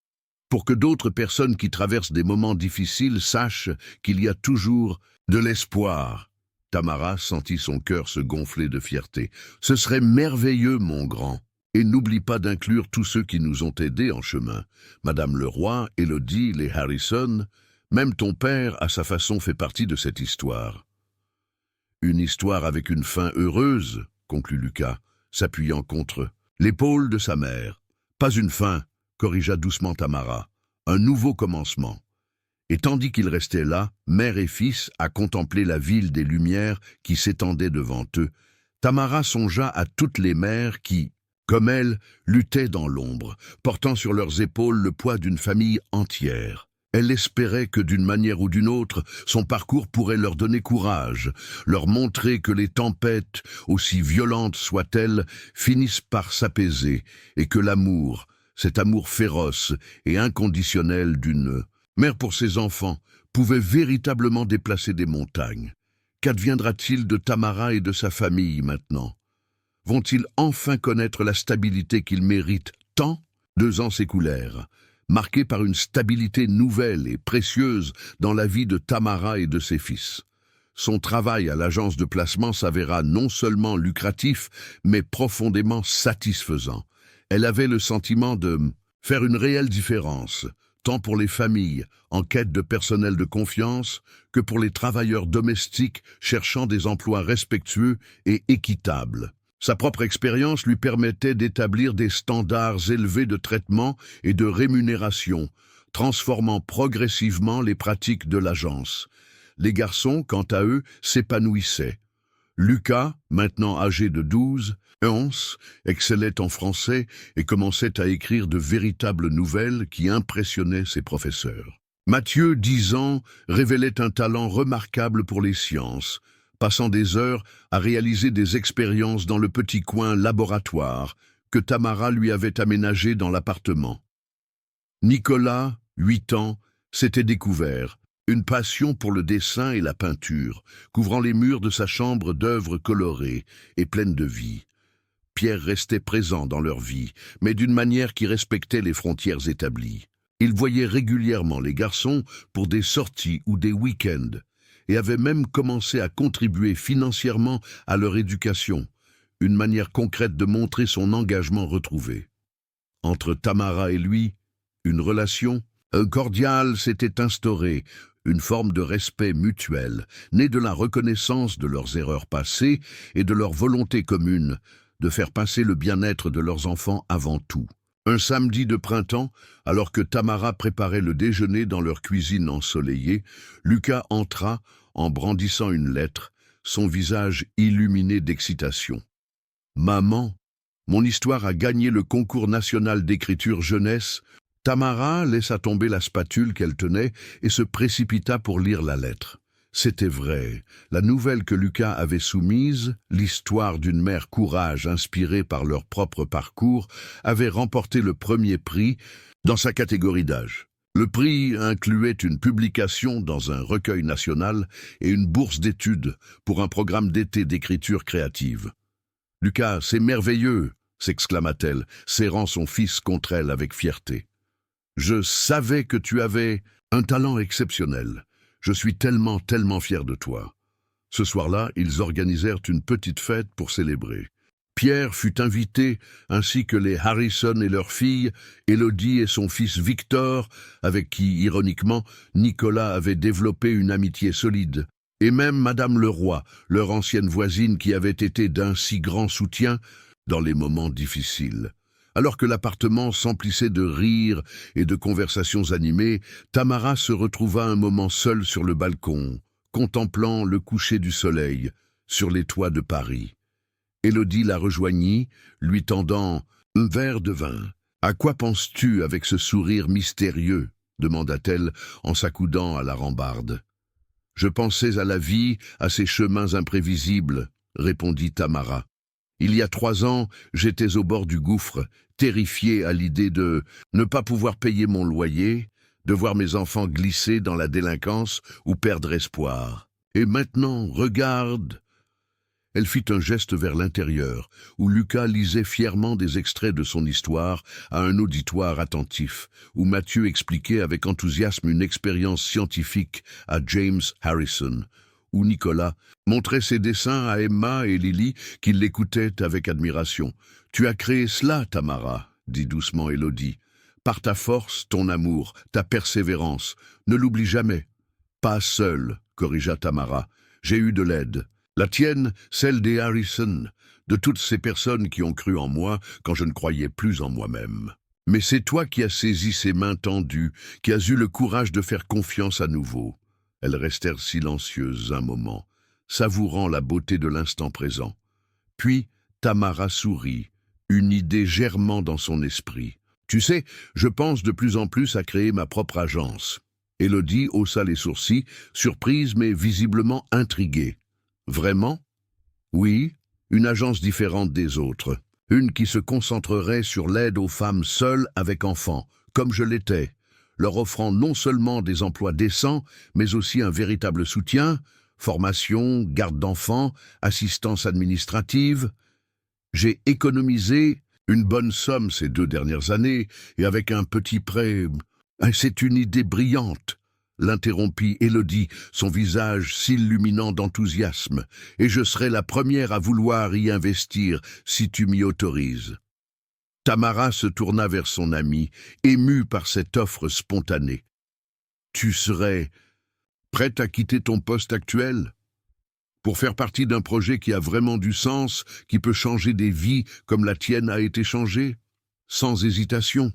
pour que d'autres personnes qui traversent des moments difficiles sachent qu'il y a toujours de l'espoir. » Tamara sentit son cœur se gonfler de fierté. « Ce serait merveilleux, mon grand. Et n'oublie pas d'inclure tous ceux qui nous ont aidés en chemin. Madame Leroy, Élodie, les Harrison, même ton père, à sa façon, fait partie de cette histoire. » « Une histoire avec une fin heureuse, » conclut Lucas, s'appuyant contre l'épaule de sa mère. « Pas une fin, » corrigea doucement Tamara. « Un nouveau commencement. » Et tandis qu'ils restaient là, mère et fils, à contempler la ville des Lumières qui s'étendait devant eux, Tamara songea à toutes les mères qui, comme elle, luttaient dans l'ombre, portant sur leurs épaules le poids d'une famille entière. Elle espérait que d'une manière ou d'une autre, son parcours pourrait leur donner courage, leur montrer que les tempêtes, aussi violentes soient-elles, finissent par s'apaiser, et que l'amour, cet amour féroce et inconditionnel d'une mère pour ses enfants, pouvait véritablement déplacer des montagnes. Qu'adviendra-t-il de Tamara et de sa famille maintenant? Vont-ils enfin connaître la stabilité qu'ils méritent tant? 2 ans s'écoulèrent, marqués par une stabilité nouvelle et précieuse dans la vie de Tamara et de ses fils. Son travail à l'agence de placement s'avéra non seulement lucratif, mais profondément satisfaisant. Elle avait le sentiment de faire une réelle différence, tant pour les familles en quête de personnel de confiance que pour les travailleurs domestiques cherchant des emplois respectueux et équitables. Sa propre expérience lui permettait d'établir des standards élevés de traitement et de rémunération, transformant progressivement les pratiques de l'agence. Les garçons, quant à eux, s'épanouissaient. Lucas, maintenant âgé de 12, 11, excellait en français et commençait à écrire de véritables nouvelles qui impressionnaient ses professeurs. Mathieu, 10 ans, révélait un talent remarquable pour les sciences, passant des heures à réaliser des expériences dans le petit coin laboratoire que Tamara lui avait aménagé dans l'appartement. Nicolas, 8 ans, s'était découvert, une passion pour le dessin et la peinture, couvrant les murs de sa chambre d'œuvres colorées et pleines de vie. Pierre restait présent dans leur vie, mais d'une manière qui respectait les frontières établies. Il voyait régulièrement les garçons pour des sorties ou des week-ends, et avait même commencé à contribuer financièrement à leur éducation, une manière concrète de montrer son engagement retrouvé. Entre Tamara et lui, une relation cordiale s'était instaurée, une forme de respect mutuel, née de la reconnaissance de leurs erreurs passées et de leur volonté commune de faire passer le bien-être de leurs enfants avant tout. Un samedi de printemps, alors que Tamara préparait le déjeuner dans leur cuisine ensoleillée, Lucas entra en brandissant une lettre, son visage illuminé d'excitation. « Maman, mon histoire a gagné le concours national d'écriture jeunesse. » Tamara laissa tomber la spatule qu'elle tenait et se précipita pour lire la lettre. C'était vrai, la nouvelle que Lucas avait soumise, l'histoire d'une mère courage inspirée par leur propre parcours, avait remporté le premier prix dans sa catégorie d'âge. Le prix incluait une publication dans un recueil national et une bourse d'études pour un programme d'été d'écriture créative. « Lucas, c'est merveilleux !» s'exclama-t-elle, serrant son fils contre elle avec fierté. « Je savais que tu avais un talent exceptionnel. Je suis tellement fier de toi. » Ce soir-là, ils organisèrent une petite fête pour célébrer. Pierre fut invité, ainsi que les Harrison et leur fille, Élodie et son fils Victor, avec qui, ironiquement, Nicolas avait développé une amitié solide, et même Madame Leroy, leur ancienne voisine qui avait été d'un si grand soutien dans les moments difficiles. Alors que l'appartement s'emplissait de rires et de conversations animées, Tamara se retrouva un moment seule sur le balcon, contemplant le coucher du soleil sur les toits de Paris. Élodie la rejoignit, lui tendant un verre de vin. « À quoi penses-tu avec ce sourire mystérieux ?» demanda-t-elle en s'accoudant à la rambarde. « Je pensais à la vie, à ses chemins imprévisibles, » répondit Tamara. « Il y a 3 ans, j'étais au bord du gouffre, terrifiée à l'idée de ne pas pouvoir payer mon loyer, de voir mes enfants glisser dans la délinquance ou perdre espoir. Et maintenant, regarde !» Elle fit un geste vers l'intérieur, où Lucas lisait fièrement des extraits de son histoire à un auditoire attentif, où Mathieu expliquait avec enthousiasme une expérience scientifique à James Harrison, où Nicolas montrait ses dessins à Emma et Lily, qui l'écoutaient avec admiration. « Tu as créé cela, Tamara, » dit doucement Élodie. « Par ta force, ton amour, ta persévérance. Ne l'oublie jamais. »« Pas seule, » corrigea Tamara. « J'ai eu de l'aide. La tienne, celle des Harrison, de toutes ces personnes qui ont cru en moi quand je ne croyais plus en moi-même. Mais c'est toi qui as saisi ses mains tendues, qui as eu le courage de faire confiance à nouveau. » Elles restèrent silencieuses un moment, savourant la beauté de l'instant présent. Puis Tamara sourit, une idée germant dans son esprit. « Tu sais, je pense de plus en plus à créer ma propre agence. » Élodie haussa les sourcils, surprise mais visiblement intriguée. « Vraiment ? » ?»« Oui, une agence différente des autres. Une qui se concentrerait sur l'aide aux femmes seules avec enfants, comme je l'étais, leur offrant non seulement des emplois décents, mais aussi un véritable soutien, formation, garde d'enfants, assistance administrative. J'ai économisé une bonne somme ces 2 dernières années, et avec un petit prêt... C'est une idée brillante, l'interrompit Élodie, son visage s'illuminant d'enthousiasme, et je serai la première à vouloir y investir si tu m'y autorises. Tamara se tourna vers son amie, émue par cette offre spontanée. « Tu serais prête à quitter ton poste actuel pour faire partie d'un projet qui a vraiment du sens, qui peut changer des vies comme la tienne a été changée, sans hésitation ?»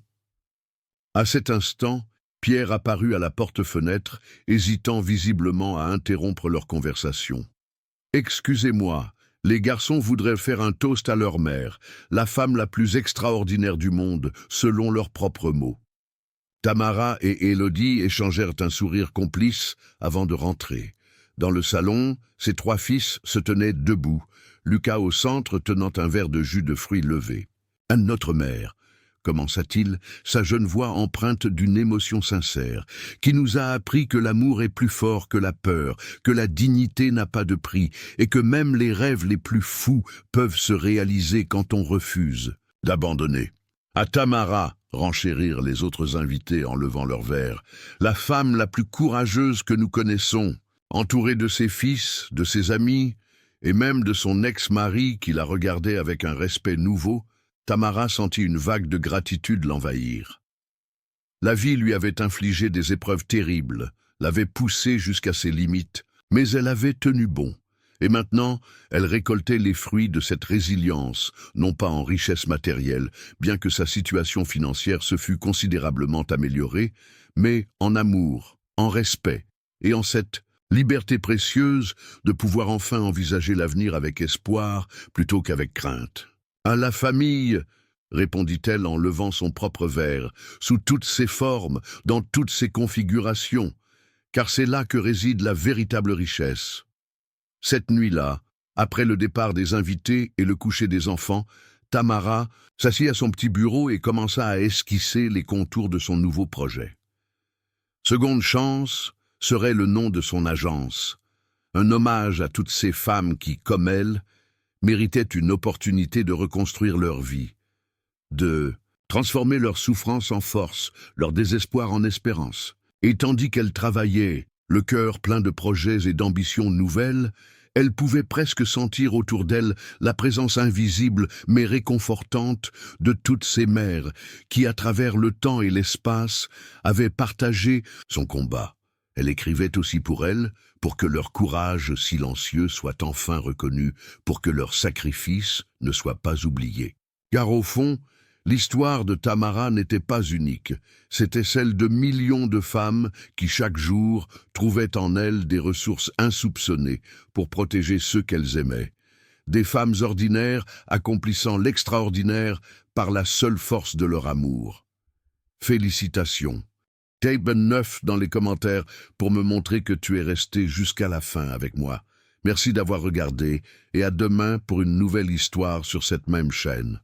À cet instant, Pierre apparut à la porte-fenêtre, hésitant visiblement à interrompre leur conversation. « Excusez-moi. Les garçons voudraient faire un toast à leur mère, la femme la plus extraordinaire du monde, selon leurs propres mots. » Tamara et Élodie échangèrent un sourire complice avant de rentrer. Dans le salon, ses 3 fils se tenaient debout, Lucas au centre tenant un verre de jus de fruits levé. « À notre mère, » commença-t-il, sa jeune voix empreinte d'une émotion sincère, qui nous a appris que l'amour est plus fort que la peur, que la dignité n'a pas de prix, et que même les rêves les plus fous peuvent se réaliser quand on refuse d'abandonner. À Tamara, renchérirent les autres invités en levant leurs verres, la femme la plus courageuse que nous connaissons, entourée de ses fils, de ses amis, et même de son ex-mari qui la regardait avec un respect nouveau, Tamara sentit une vague de gratitude l'envahir. La vie lui avait infligé des épreuves terribles, l'avait poussée jusqu'à ses limites, mais elle avait tenu bon. Et maintenant, elle récoltait les fruits de cette résilience, non pas en richesse matérielle, bien que sa situation financière se fût considérablement améliorée, mais en amour, en respect, et en cette liberté précieuse de pouvoir enfin envisager l'avenir avec espoir plutôt qu'avec crainte. À la famille, répondit-elle en levant son propre verre, sous toutes ses formes, dans toutes ses configurations, car c'est là que réside la véritable richesse. Cette nuit-là, après le départ des invités et le coucher des enfants, Tamara s'assit à son petit bureau et commença à esquisser les contours de son nouveau projet. Seconde Chance serait le nom de son agence, un hommage à toutes ces femmes qui, comme elle, méritaient une opportunité de reconstruire leur vie, de transformer leur souffrance en force, leur désespoir en espérance. Et tandis qu'elle travaillait, le cœur plein de projets et d'ambitions nouvelles, elle pouvait presque sentir autour d'elle la présence invisible mais réconfortante de toutes ces mères qui, à travers le temps et l'espace, avaient partagé son combat. Elle écrivait aussi pour elles, pour que leur courage silencieux soit enfin reconnu, pour que leur sacrifice ne soit pas oublié. Car au fond, l'histoire de Tamara n'était pas unique, c'était celle de millions de femmes qui chaque jour trouvaient en elles des ressources insoupçonnées pour protéger ceux qu'elles aimaient. Des femmes ordinaires accomplissant l'extraordinaire par la seule force de leur amour. Félicitations. Tape 9 dans les commentaires pour me montrer que tu es resté jusqu'à la fin avec moi. Merci d'avoir regardé et à demain pour une nouvelle histoire sur cette même chaîne.